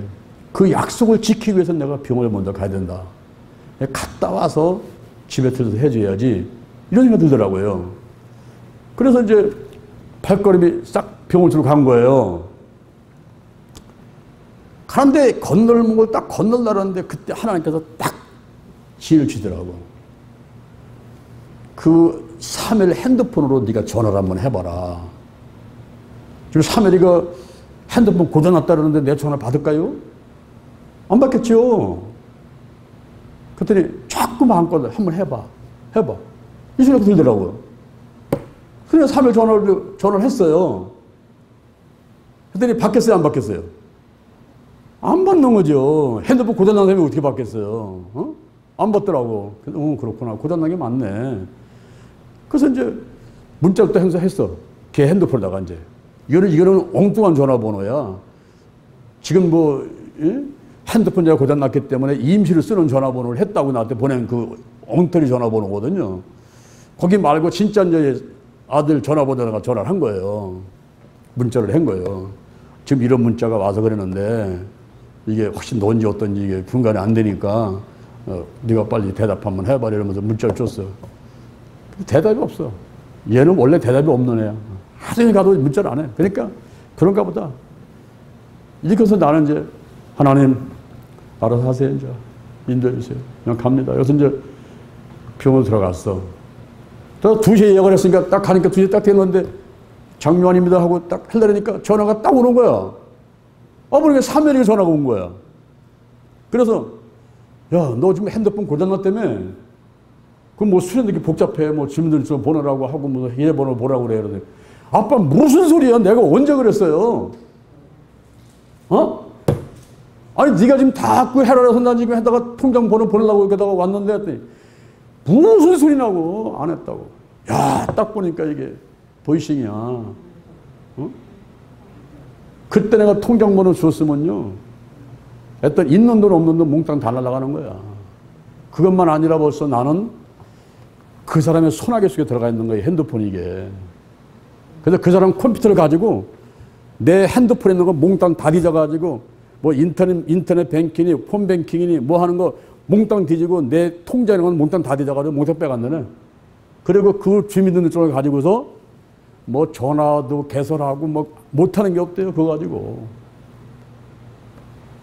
[SPEAKER 1] 그 약속을 지키기 위해서 내가 병원에 먼저 가야 된다. 갔다 와서 집에 들어서 해줘야지. 이런 생각이 들더라고요. 그래서 이제 발걸음이 싹 병원 쪽으로 간 거예요. 가는데 건널목을 딱 건널라는데 그때 하나님께서 딱 지혜를 주더라고. 그 사멜 핸드폰으로 네가 전화를 한번 해봐라. 지금 사멜이가 핸드폰 고장났다 그러는데 내 전화 받을까요? 안 받겠죠. 그랬더니 자꾸 마음껏 한번 해봐. 이 생각이 들더라고요. 그래서 사멜 전화를 했어요. 그랬더니 받겠어요? 안 받겠어요? 안 받는 거죠. 핸드폰 고장난 사람이 어떻게 받겠어요? 어? 안 받더라고. 그렇구나. 고장난 게 맞네. 그래서 이제 문자를 또 행사했어. 걔 핸드폰에다가 이제. 이거는 엉뚱한 전화번호야. 지금 뭐, 핸드폰 제가 고장났기 때문에 임시로 쓰는 전화번호를 했다고 나한테 보낸 그 엉터리 전화번호거든요. 거기 말고 진짜 이제 아들 전화번호에다가 전화를 한 거예요. 문자를 한 거예요. 지금 이런 문자가 와서 그러는데 이게 혹시 뭔지 어떤지 이게 분간이 안 되니까 네가 빨리 대답 한번 해봐 이러면서 문자를 줬어. 대답이 없어. 얘는 원래 대답이 없는 애야. 하루에 가도 문자를 안 해. 그러니까 그런가 보다. 이렇게 해서 나는 이제 하나님 알아서 하세요. 이제 인도해 주세요. 그냥 갑니다. 그래서 이제 병원 들어갔어. 또 2시에 예약을 했으니까 딱 가니까 2시에 딱 됐는데 장요한입니다 하고 딱 하려니까 전화가 딱 오는 거야. 그러니까 사면에게 전화가 온 거야. 그래서 야, 너 지금 핸드폰 고장났다며? 그럼 뭐 수련되게 복잡해. 뭐 질문들 좀 보내라고 하고 뭐 예번호 보라고 그래. 그러더니 아빠 무슨 소리야? 내가 언제 그랬어요? 어? 아니 네가 지금 다 그 해라라서 나 지금 해다가 통장 번호 보내려고 여기다가 왔는데 했더니 무슨 소리냐고 안 했다고. 야, 딱 보니까 이게 보이싱이야. 어? 그때 내가 통장 번호 줬으면요. 했더니 있는 돈 없는 돈 몽땅 다 날아가는 거야. 그것만 아니라 벌써 나는 그 사람의 손아귀 속에 들어가 있는 거예요. 핸드폰이 이게. 그래서 그 사람 컴퓨터를 가지고 내 핸드폰에 있는 거 몽땅 다 뒤져가지고 뭐 인터넷 뱅킹이니 폰 뱅킹이니 뭐 하는 거 몽땅 뒤지고 내 통장에 있는 건 몽땅 다 뒤져가지고 몽땅 빼갔네. 그리고 그 주민등록증을 가지고서 뭐 전화도 개설하고 뭐 못하는 게 없대요. 그거 가지고.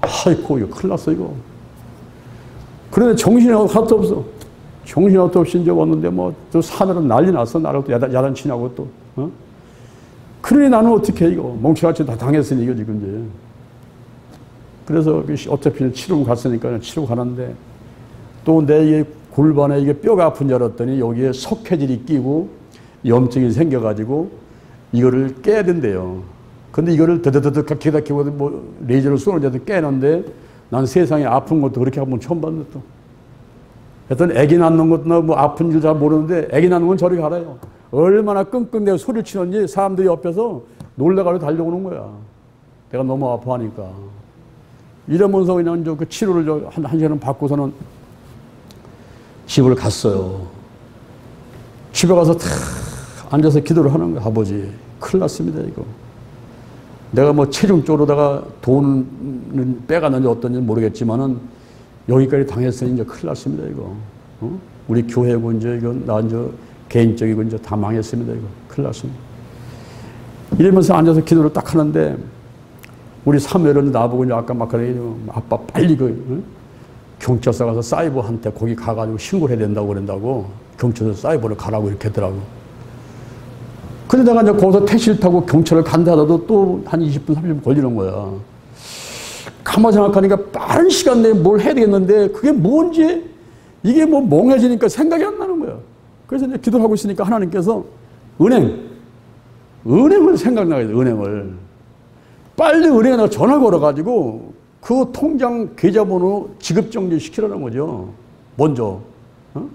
[SPEAKER 1] 아이고 이거 큰일 났어 이거. 그런데 정신이 하나도 없어. 정신이 하나도 없이 이제 왔는데 뭐 저 사늘은 난리 났어. 나를 또 야단치냐고 또. 어? 그러니 나는 어떻게 해 이거. 멍청이같이 다 당했으니 이거 지금 이제. 그래서 어차피 치료를 갔으니까 치료 가는데 또 내 골반에 이게 뼈가 아픈 줄 알았더니 여기에 석회질이 끼고 염증이 생겨가지고 이거를 깨야 된대요. 근데 이거를 드드드드 기다 키고 뭐 레이저를 쏘는데도 깨는데 난 세상에 아픈 것도 그렇게 한번 처음 봤는데 또. 하여튼 애기 낳는 것도 뭐 아픈 줄 잘 모르는데 애기 낳는 건 저리 가라요. 얼마나 끙끙대고 소리를 치는지 사람들이 옆에서 놀래가지고 달려오는 거야. 내가 너무 아파하니까. 이러면서 그냥 그 치료를 한 시간 받고서는 집을 갔어요. 집에 가서 탁 앉아서 기도를 하는 거야. 아버지, 큰일 났습니다, 이거. 내가 뭐 체중 쪽으로다가 돈을 빼갔는지 어떤지 모르겠지만은 여기까지 당했으니 이제 큰일 났습니다, 이거. 어? 우리 교회고 이제 이건 나 이제 개인적이고 이제 다 망했습니다, 이거. 큰일 났습니다. 이러면서 앉아서 기도를 딱 하는데 우리 사무엘은 나보고 이제 아까 막 그래, 아빠 빨리 경찰서 가서 사이버한테 거기 가가지고 신고를 해야 된다고 그런다고 경찰서 사이버를 가라고 이렇게 했더라고. 근데 내가 이제 거기서 택시를 타고 경찰을 간다 하더라도 또 한 20분, 30분 걸리는 거야. 가만 생각하니까 빠른 시간 내에 뭘 해야 되겠는데 그게 뭔지 이게 뭐 멍해지니까 생각이 안 나는 거야. 그래서 이제 기도를 하고 있으니까 하나님께서 은행을 생각나게 돼, 은행을. 빨리 은행에다가 전화 걸어가지고 그 통장 계좌번호 지급정지 시키라는 거죠. 먼저. 어?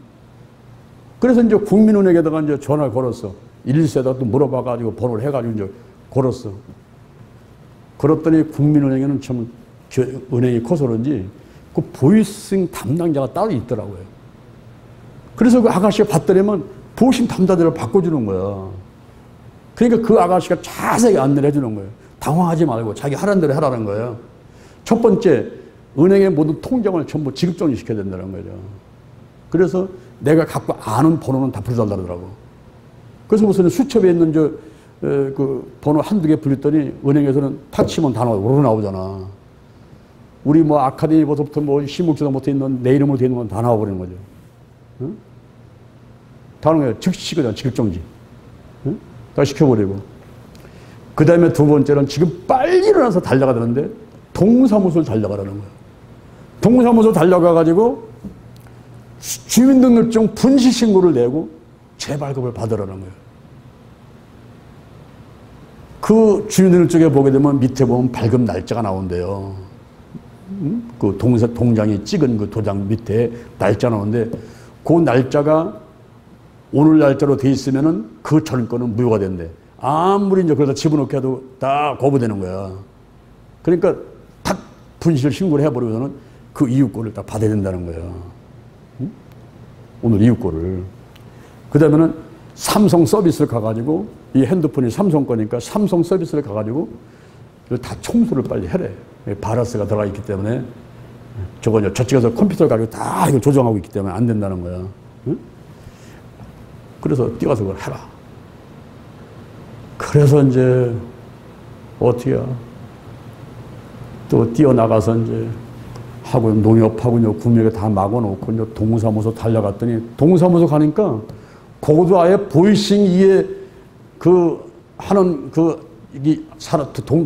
[SPEAKER 1] 그래서 이제 국민은행에다가 이제 전화를 걸었어. 114에다가 또 물어봐가지고 번호를 해가지고 이제 걸었어. 걸었더니 국민은행에는 참 은행이 커서 그런지 그 보이싱 담당자가 따로 있더라고요. 그래서 그 아가씨가 받더라면 보이싱 담당자를 바꿔주는 거야. 그러니까 그 아가씨가 자세히 안내를 해주는 거예요. 당황하지 말고 자기 하라는 대로 하라는 거예요. 첫 번째, 은행의 모든 통장을 전부 지급정지시켜야 된다는 거죠. 그래서 내가 갖고 아는 번호는 다 불러달라고. 그래서 무슨 수첩에 있는 그 번호 한두 개 불렸더니 은행에서는 탁 치면 다 우르르 나오잖아. 우리 뭐 아카데미부터 뭐 시목지사부터 있는 내 이름으로 되어 있는 건 다 나와버리는 거죠. 응? 다 하는 거예요. 즉시거든, 지급정지. 응? 다 시켜버리고. 그 다음에 두 번째는 지금 빨리 일어나서 달려가야 되는데 동사무소를 달려가라는 거예요. 동사무소 달려가가지고 주민등록증 분실신고를 내고 재발급을 받으라는 거예요. 그 주민등록증에 보게 되면 밑에 보면 발급 날짜가 나온대요. 그 동장이 찍은 그 도장 밑에 날짜 나오는데 그 날짜가 오늘 날짜로 돼 있으면은 그 전권은 무효가 된대. 아무리 이제 그러다 집어넣게 해도 다 거부되는 거야. 그러니까 탁 분실 신고를 해버리고서는 그 이유권을 다 받아야 된다는 거예요. 응? 오늘 이유권을. 그 다음에는 삼성 서비스를 가가지고 이 핸드폰이 삼성 거니까 삼성 서비스를 가가지고 다 청소를 빨리 해래. 바이러스가 들어가 있기 때문에 저쪽에서 컴퓨터를 가지고 다 이걸 조정하고 있기 때문에 안 된다는 거야. 응? 그래서 뛰어가서 그걸 해라. 그래서 이제 어떻게 또 뛰어나가서 이제 하고 농협하고 구매에 다 막아놓고 이제 동사무소 달려갔더니 동사무소 가니까 거기도 아예 보이싱 이에 그 하는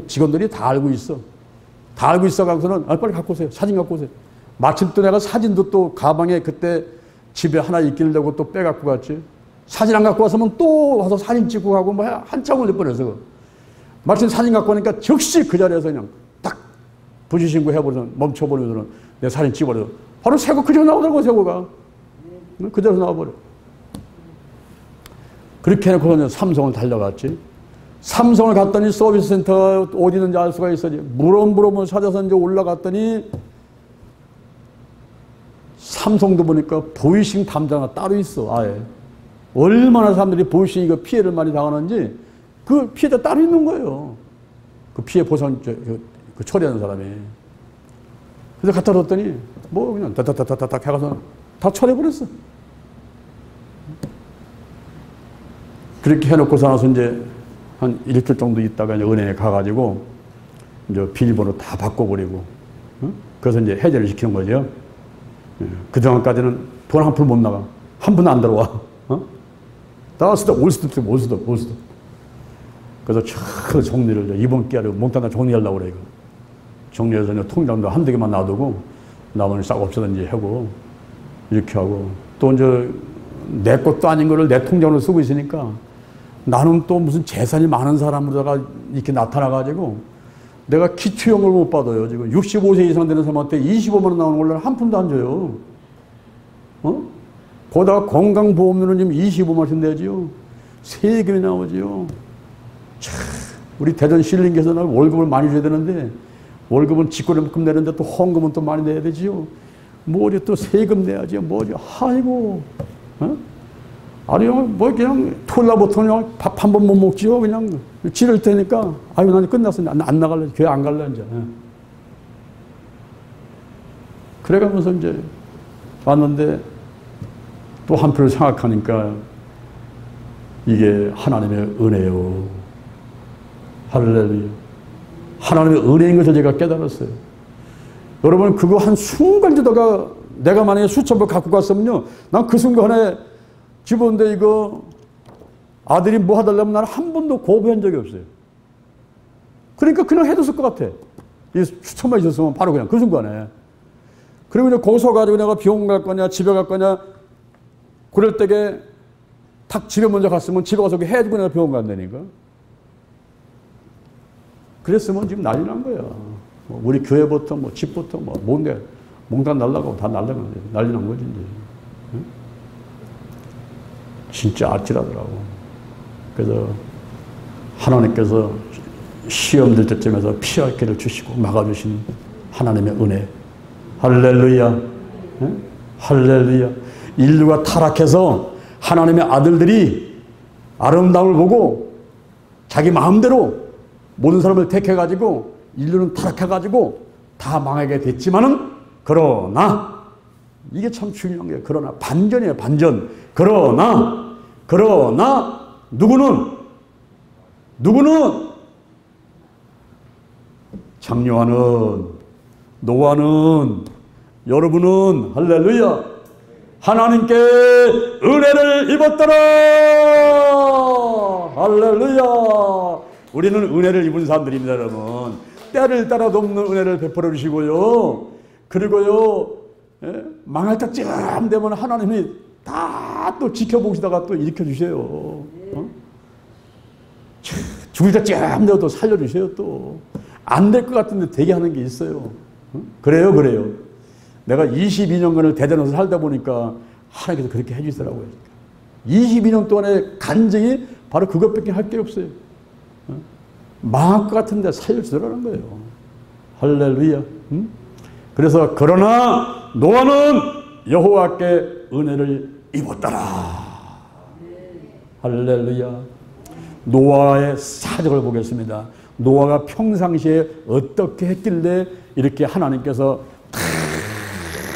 [SPEAKER 1] 직원들이 다 알고 있어. 다 알고 있어가지고는 빨리 갖고 오세요. 사진 갖고 오세요. 마침 또 내가 사진도 또 가방에 그때 집에 하나 있길래 또 빼갖고 갔지. 사진 안 갖고 왔으면 또 와서 사진 찍고 가고 뭐 한참 걸릴 뻔해서. 마침 사진 갖고 오니까 즉시 그 자리에서 그냥 딱 부지신고 해버려서 멈춰버리고서는 내 사진 찍어버려서 바로 새거 그대로 나오더라고, 새거가. 그대로 나와버려. 그렇게 해놓고 삼성을 달려갔지. 삼성을 갔더니 서비스 센터 어디 있는지 알 수가 있어지. 물어물 찾아서 이제 올라갔더니 삼성도 보니까 보이싱 담당가 따로 있어, 아예. 얼마나 사람들이 보이싱 이거 피해를 많이 당하는지 그 피해자 따로 있는 거예요. 그 피해 보상, 그 처리하는 사람이. 그래서 갖다 뒀더니 뭐 그냥 다다다다닥 해가서 다 처리해버렸어. 그렇게 해놓고서 나서 이제 한 일주일 정도 있다가 이제 은행에 가가지고 이제 비밀번호 다 바꿔버리고, 그래서 이제 해제를 시키는 거죠. 그동안까지는 돈 한 푼 못 나가. 한 푼 안 들어와. 나왔을 때 올 수도 없어. 그래서 참 정리를 이번 기회로 몽땅 다 정리하려고 그래, 이거. 정리해서 이제 통장도 한두 개만 놔두고 나머지 싹 없애든지 하고 이렇게 하고 또 이제 내 것도 아닌 거를 내 통장으로 쓰고 있으니까 나는 또 무슨 재산이 많은 사람으로다가 이렇게 나타나가지고 내가 기초연금을 못 받아요. 지금 65세 이상 되는 사람한테 25만 원 나오는 걸로 한 푼도 안 줘요. 거기다가 건강보험료는 지금 25만 원씩 내지요. 세금이 나오지요. 참, 우리 대전 신림께서는 월급을 많이 줘야 되는데 월급은 직권만큼 내는데 또 헌금은 또 많이 내야 되지요. 뭐지 또 세금 내야지요. 뭐지. 아이고. 아니, 뭐, 그냥, 톨라부터 그냥 밥 한 번 못 먹지요. 그냥 지를 테니까. 아유, 난 끝났어. 안 나갈래. 교회 안 갈래, 이제. 그래가면서 이제 왔는데 또 한편을 생각하니까 이게 하나님의 은혜요. 할렐루야. 하나님의 은혜인 것을 제가 깨달았어요. 여러분, 그거 한 순간에다가 내가 만약에 수첩을 갖고 갔으면요. 난 그 순간에 집었는데 이거 아들이 뭐 하달라면 나는 한 번도 거부한 적이 없어요. 그러니까 그냥 해뒀을 것 같아. 이 수첩만 있었으면 바로 그냥 그 순간에. 그리고 이제 거기서 가지고 내가 병원 갈 거냐 집에 갈 거냐 그럴 때게 탁 집에 먼저 갔으면 집에 가서 해주고 내가 병원 간다니까. 그랬으면 지금 난리 난 거야. 뭐 우리 교회부터 뭐 집부터 뭐 뭔데 몽땅 날라가고 다 날라가는 난리 난 거지 이제. 응? 진짜 아찔하더라고. 그래서 하나님께서 시험 들 때쯤에서 피할 길을 주시고 막아주신 하나님의 은혜. 할렐루야. 응? 할렐루야. 인류가 타락해서 하나님의 아들들이 아름다움을 보고 자기 마음대로 모든 사람을 택해가지고 인류는 타락해가지고 다 망하게 됐지만은, 그러나 이게 참 중요한 거예요. 그러나 반전이에요. 반전. 그러나 누구는 장요한은, 노아는, 여러분은 할렐루야 하나님께 은혜를 입었더라. 할렐루야. 우리는 은혜를 입은 사람들입니다, 여러분. 때를 따라 돕는 은혜를 베풀어 주시고요. 그리고요, 망할 때쯤 되면 하나님이 다 또 지켜보시다가 또 일으켜 주세요. 죽을 때쯤 되면 또 살려주세요. 또 안 될 것 같은데 되게 하는 게 있어요. 그래요. 내가 22년간을 대전에서 살다 보니까 하나님께서 그렇게 해주시더라고요. 22년 동안의 간증이 바로 그것밖에 할 게 없어요. 망할 것 같은데 살려주더라는 거예요. 할렐루야. 그래서 그러나 노아는 여호와께 은혜를 입었더라. 할렐루야. 노아의 사적을 보겠습니다. 노아가 평상시에 어떻게 했길래 이렇게 하나님께서 다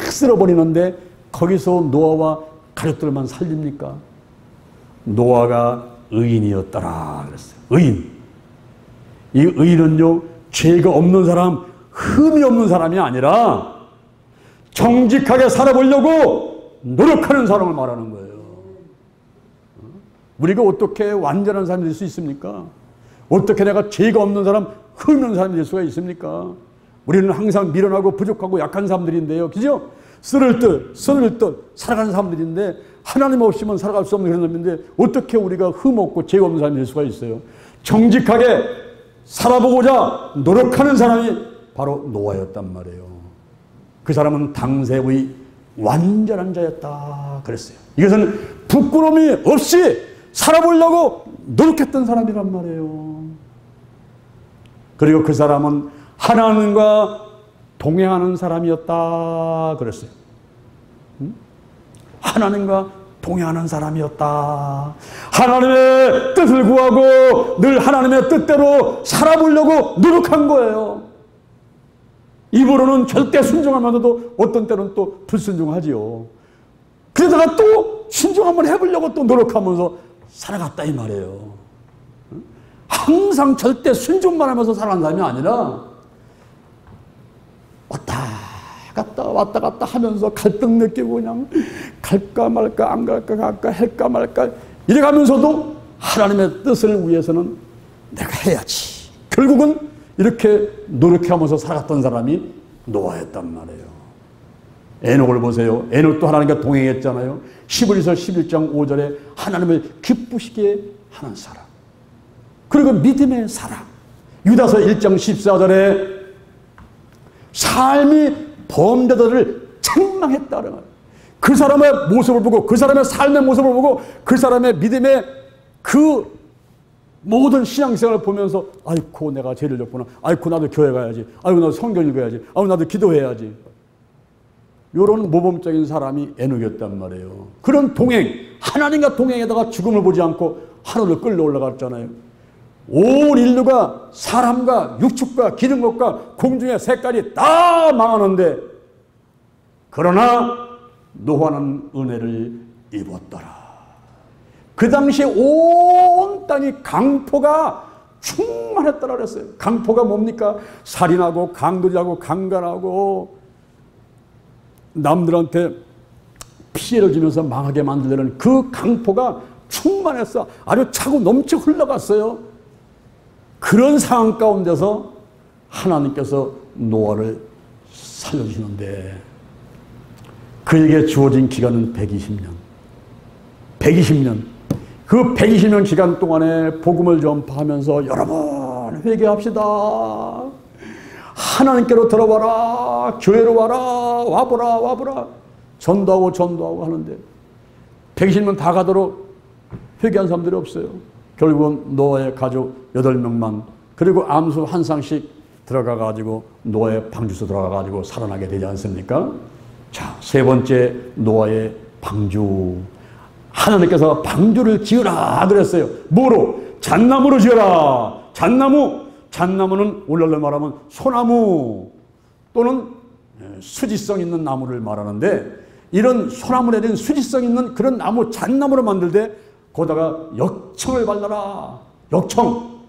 [SPEAKER 1] 쓸어버리는데 거기서 노아와 가족들만 살립니까? 노아가 의인이었더라 그랬어요. 의인. 이 의인은요, 죄가 없는 사람, 흠이 없는 사람이 아니라 정직하게 살아보려고 노력하는 사람을 말하는 거예요. 우리가 어떻게 완전한 사람이 될 수 있습니까? 어떻게 내가 죄가 없는 사람, 흠 없는 사람이 될 수가 있습니까? 우리는 항상 미련하고 부족하고 약한 사람들인데요. 그죠? 쓰를 듯 살아가는 사람들인데, 하나님 없이면 살아갈 수 없는 그런 사람인데, 어떻게 우리가 흠 없고 죄가 없는 사람이 될 수가 있어요? 정직하게 살아보고자 노력하는 사람이 바로 노아였단 말이에요. 그 사람은 당세의 완전한 자였다 그랬어요. 이것은 부끄러움이 없이 살아보려고 노력했던 사람이란 말이에요. 그리고 그 사람은 하나님과 동행하는 사람이었다 그랬어요. 하나님과 동행하는 사람이었다. 하나님의 뜻을 구하고 늘 하나님의 뜻대로 살아보려고 노력한 거예요. 입으로는 절대 순종하면서도 어떤 때는 또 불순종하지요. 그러다가 또 순종 한번 해보려고 또 노력하면서 살아갔다 이 말이에요. 항상 절대 순종만 하면서 살아간 사람이 아니라 왔다 갔다 하면서 갈등 느끼고 그냥 갈까 말까 안 갈까 할까 말까 이래가면서도 하나님의 뜻을 위해서는 내가 해야지. 결국은 이렇게 노력하면서 살아갔던 사람이 노아였단 말이에요. 에녹을 보세요. 에녹도 하나님과 동행했잖아요. 히브리서 11장 5절에 하나님을 기쁘시게 하는 사람. 그리고 믿음의 사람. 유다서 1장 14절에 삶이 범죄자들을 책망했다는 거예요. 그 사람의 모습을 보고, 그 사람의 삶의 모습을 보고, 그 사람의 믿음의 그 모든 신앙생활을 보면서 아이고 내가 죄를 졌구나. 아이고 나도 교회 가야지. 아이고 나도 성경 읽어야지. 아이고 나도 기도해야지. 이런 모범적인 사람이 에녹이었단 말이에요. 그런 동행, 하나님과 동행에다가 죽음을 보지 않고 하늘로 끌려 올라갔잖아요. 온 인류가 사람과 육축과 기른 것과 공중의 색깔이 다 망하는데, 그러나 노아는 은혜를 입었더라. 그 당시에 온 땅이 강포가 충만했더라 그랬어요. 강포가 뭡니까? 살인하고 강도질하고 강간하고 남들한테 피해를 주면서 망하게 만들려는 그 강포가 충만했어. 아주 차고 넘쳐 흘러갔어요. 그런 상황 가운데서 하나님께서 노아를 살려주시는데, 그에게 주어진 기간은 120년. 120년. 그 120년 기간 동안에 복음을 전파하면서 여러분 회개합시다. 하나님께로 들어와라. 교회로 와라. 와보라. 전도하고 하는데 120년 다 가도록 회개한 사람들이 없어요. 결국은 노아의 가족 8명만, 그리고 암수 한 쌍씩 들어가가지고 노아의 방주소 들어가가지고 살아나게 되지 않습니까? 자, 세 번째 노아의 방주. 하나님께서 방주를 지으라 그랬어요. 뭐로? 잣나무로 지어라. 잣나무 잣나무는 오늘날로 말하면 소나무 또는 수지성 있는 나무를 말하는데, 이런 소나무 내린 수지성 있는 그런 나무, 잣나무를 만들 때 거기다가 역청을 발라라. 역청.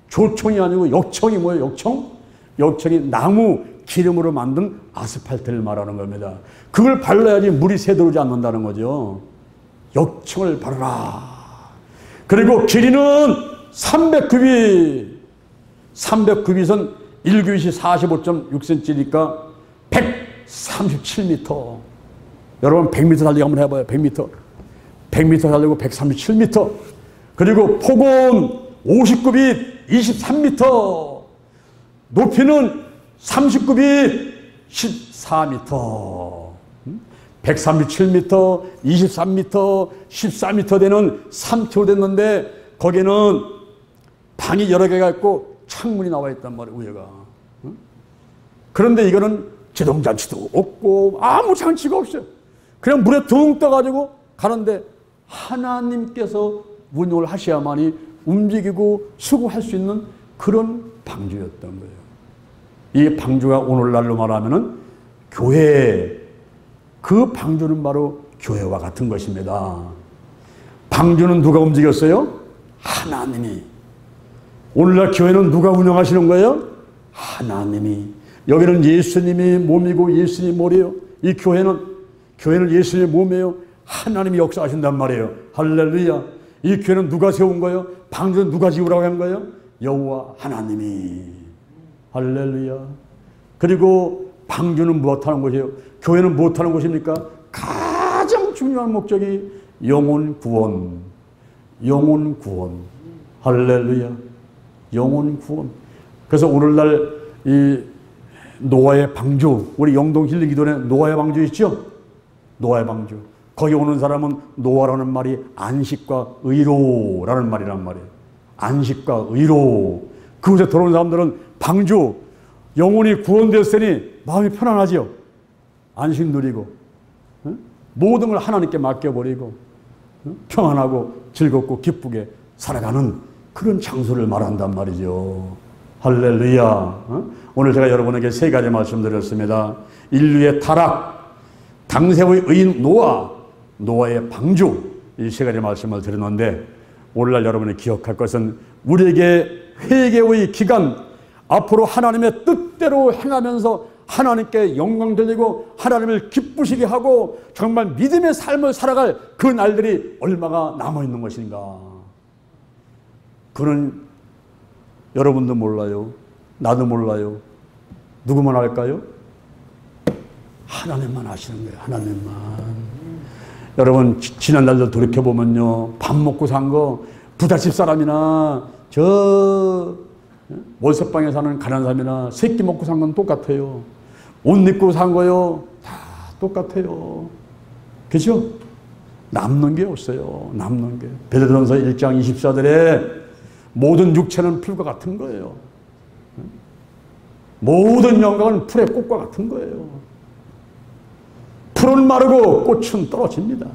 [SPEAKER 1] 조청이 아니고 역청이 뭐예요? 역청? 역청이 나무 기름으로 만든 아스팔트를 말하는 겁니다. 그걸 발라야지 물이 새들어오지 않는다는 거죠. 역청을 바르라. 그리고 길이는 300규빗. 300규빗은 1규빗이 45.6cm니까 137m. 여러분 100m 달리기 한번 해봐요. 100m. 100m 달리고 137m. 그리고 폭은 50규빗 23m. 높이는 30규빗 14m. 137m, 23m, 14m 되는 3km 됐는데, 거기는 방이 여러 개가 있고 창문이 나와 있단 말이에요, 위에가. 그런데 이거는 제동장치도 없고 아무 장치가 없어요. 그냥 물에 둥 떠가지고 가는데 하나님께서 운영을 하셔야만이 움직이고 수고할 수 있는 그런 방주였던 거예요. 이 방주가 오늘날로 말하면은 교회, 그 방주는 바로 교회와 같은 것입니다. 방주는 누가 움직였어요? 하나님이. 오늘날 교회는 누가 운영하시는 거예요? 하나님이. 여기는 예수님이 몸이고 예수님이 머리예요. 이 교회는 예수님의 몸이에요. 하나님이 역사하신단 말이에요. 할렐루야. 이 교회는 누가 세운 거예요? 방주는 누가 지으라고 한 거예요? 여호와 하나님이. 할렐루야. 그리고 방주는 무엇하는 것이에요? 교회는 무엇하는 것입니까? 가장 중요한 목적이 영혼 구원. 영혼 구원. 할렐루야. 영혼 구원. 그래서 오늘날 이 노아의 방주, 우리 영동 힐링 기도원에 노아의 방주 있죠? 노아의 방주. 거기 오는 사람은 노아라는 말이 안식과 의로라는 말이란 말이에요. 안식과 의로. 그곳에 들어오는 사람들은 방주, 영혼이 구원되었으니 마음이 편안하지요. 안식 누리고, 모든 걸 하나님께 맡겨버리고, 평안하고 즐겁고 기쁘게 살아가는 그런 장소를 말한단 말이죠. 할렐루야. 오늘 제가 여러분에게 세 가지 말씀드렸습니다. 인류의 타락, 당세의 의인 노아, 노아의 방주, 이 세 가지 말씀을 드렸는데, 오늘날 여러분이 기억할 것은 우리에게 회개의 기간, 앞으로 하나님의 뜻대로 행하면서 하나님께 영광 돌리고 하나님을 기쁘시게 하고 정말 믿음의 삶을 살아갈 그 날들이 얼마가 남아있는 것인가. 그는 여러분도 몰라요. 나도 몰라요. 누구만 알까요? 하나님만 아시는 거예요. 하나님만. 여러분 지난 날들 돌이켜보면요, 밥 먹고 산 거 부잣집 사람이나 저 월세방에 사는 가난한 사람이나 새끼 먹고 산 건 똑같아요. 옷 입고 산 거요 다 똑같아요. 그죠? 남는 게 없어요. 남는 게. 베드로전서 1장 24절에 모든 육체는 풀과 같은 거예요. 모든 영광은 풀의 꽃과 같은 거예요. 풀은 마르고 꽃은 떨어집니다.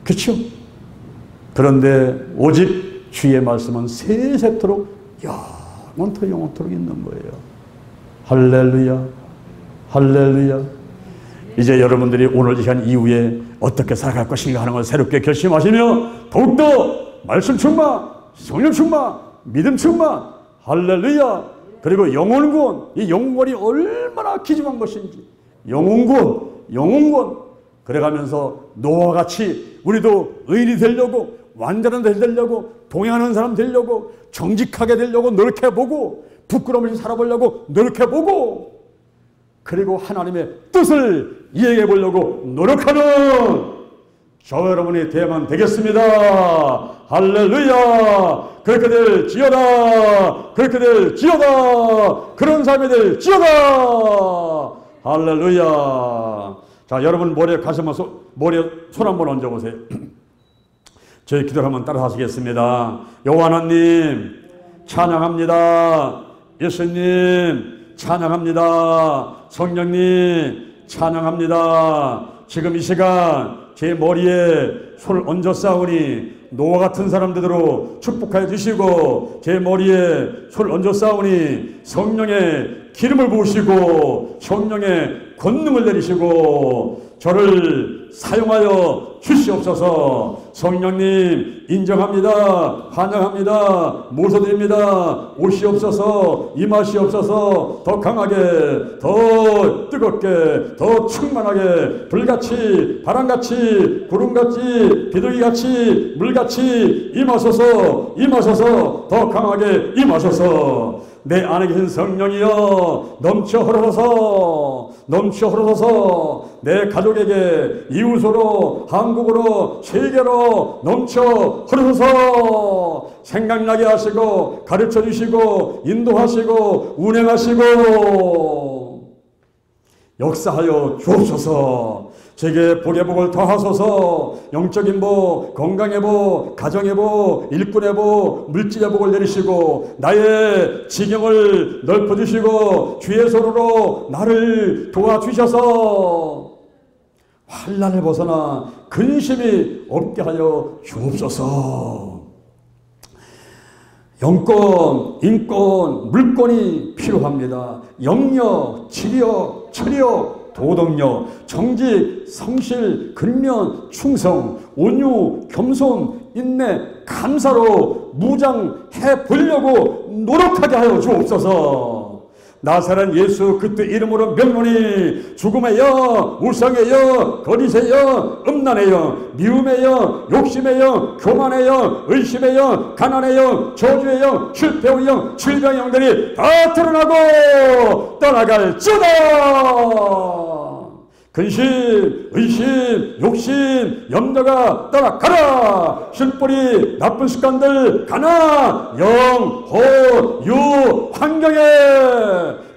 [SPEAKER 1] 그렇죠? 그런데 오직 주의 말씀은 세세토록 영원토록 있는 거예요. 할렐루야. 할렐루야. 이제 여러분들이 오늘 이 시간 이후에 어떻게 살아갈 것인가 하는 걸 새롭게 결심하시며 더욱더 말씀 충만, 성령 충만, 믿음 충만, 할렐루야. 그리고 영혼 구원, 이 영혼 구원이 얼마나 귀중한 것인지, 영혼 구원, 영혼 구원. 그래가면서 노아와 같이 우리도 의인이 되려고, 완전한 데 되려고, 동행하는 사람 되려고, 정직하게 되려고 노력해보고, 부끄러움 없이 살아보려고 노력해보고, 그리고 하나님의 뜻을 이해해 보려고 노력하는 저와 여러분이 되야만 되겠습니다. 할렐루야. 그렇게 될지어다. 그렇게 될지어다. 그런 삶이 될지어다. 할렐루야. 자, 여러분 머리에 머리에 손 한번 얹어보세요. 저희 기도를 한번 따라 하시겠습니다. 여호와 하나님 찬양합니다. 예수님 찬양합니다. 성령님 찬양합니다. 지금 이 시간 제 머리에 손을 얹어 싸우니 노아 같은 사람들로 축복하여 주시고, 제 머리에 손을 얹어 싸우니 성령의 기름을 부으시고 성령의 권능을 내리시고 저를 사용하여 주시옵소서. 성령님 인정합니다. 환영합니다. 모셔드립니다. 오시옵소서. 임하시옵소서. 더 강하게, 더 뜨겁게, 더 충만하게, 불같이, 바람같이, 구름같이, 비둘기같이, 물같이 임하소서. 임하소서. 더 강하게 임하소서. 내 안에 계신 성령이여 넘쳐 흐르소서. 넘쳐 흐르소서. 내 가족에게, 이웃으로, 한국으로, 세계로 넘쳐 흐르소서. 생각나게 하시고 가르쳐 주시고 인도하시고 운행하시고 역사하여 주옵소서. 제게 복의 복을 더하소서. 영적인 복, 건강의 복, 가정의 복, 일꾼의 복, 물질의 복을 내리시고 나의 지경을 넓혀주시고 주의 손으로 나를 도와주셔서 환난을 벗어나 근심이 없게 하여 주옵소서. 영권, 인권, 물권이 필요합니다. 영력, 지력, 체력, 도덕력, 정직, 성실, 근면, 충성, 온유, 겸손, 인내, 감사로 무장해 보려고 노력하게 하여 주옵소서. 나사렛 예수 그리스도 이름으로 명노니 죽음의 영, 우상의 영, 거짓의 영, 음란의 영, 미움의 영, 욕심의 영, 교만의 영, 의심의 영, 가난의 영, 저주의 영, 실패의 영, 질병의 영들이 다 드러나고 떠나갈지어다. 근심, 의심, 욕심, 염려가 떠나가라. 실뿌리, 나쁜 습관들, 가난, 영, 호, 유, 환경에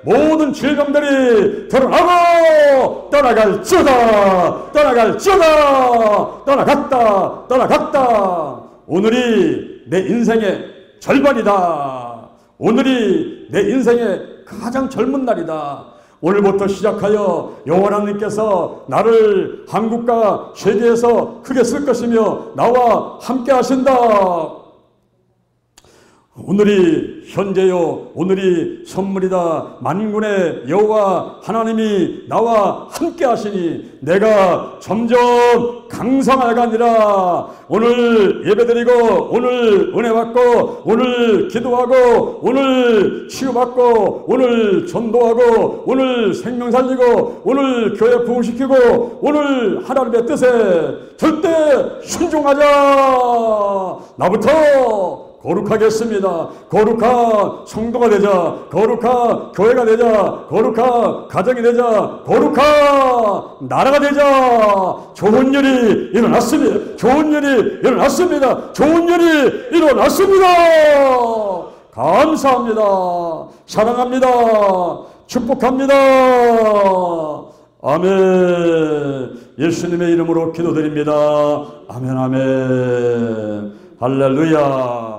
[SPEAKER 1] 모든 질병들이 드러나고 떠나갈지어다. 떠나갈지어다. 떠나갔다. 떠나갔다. 오늘이 내 인생의 절반이다. 오늘이 내 인생의 가장 젊은 날이다. 오늘부터 시작하여 여호와 하나님께서 나를 한국과 세계에서 크게 쓸 것이며 나와 함께 하신다. 오늘이 현재요, 오늘이 선물이다. 만군의 여호와 하나님이 나와 함께 하시니 내가 점점 강성하가니라. 오늘 예배드리고 오늘 은혜 받고 오늘 기도하고 오늘 치유받고 오늘 전도하고 오늘 생명 살리고 오늘 교회 부흥시키고 오늘 하나님의 뜻에 절대 순종하자. 나부터 거룩하겠습니다. 거룩한 성도가 되자. 거룩한 교회가 되자. 거룩한 가정이 되자. 거룩한 나라가 되자. 좋은 일이 일어났습니다. 좋은 일이 일어났습니다. 좋은 일이 일어났습니다. 감사합니다. 사랑합니다. 축복합니다. 아멘. 예수님의 이름으로 기도드립니다. 아멘, 아멘. 할렐루야.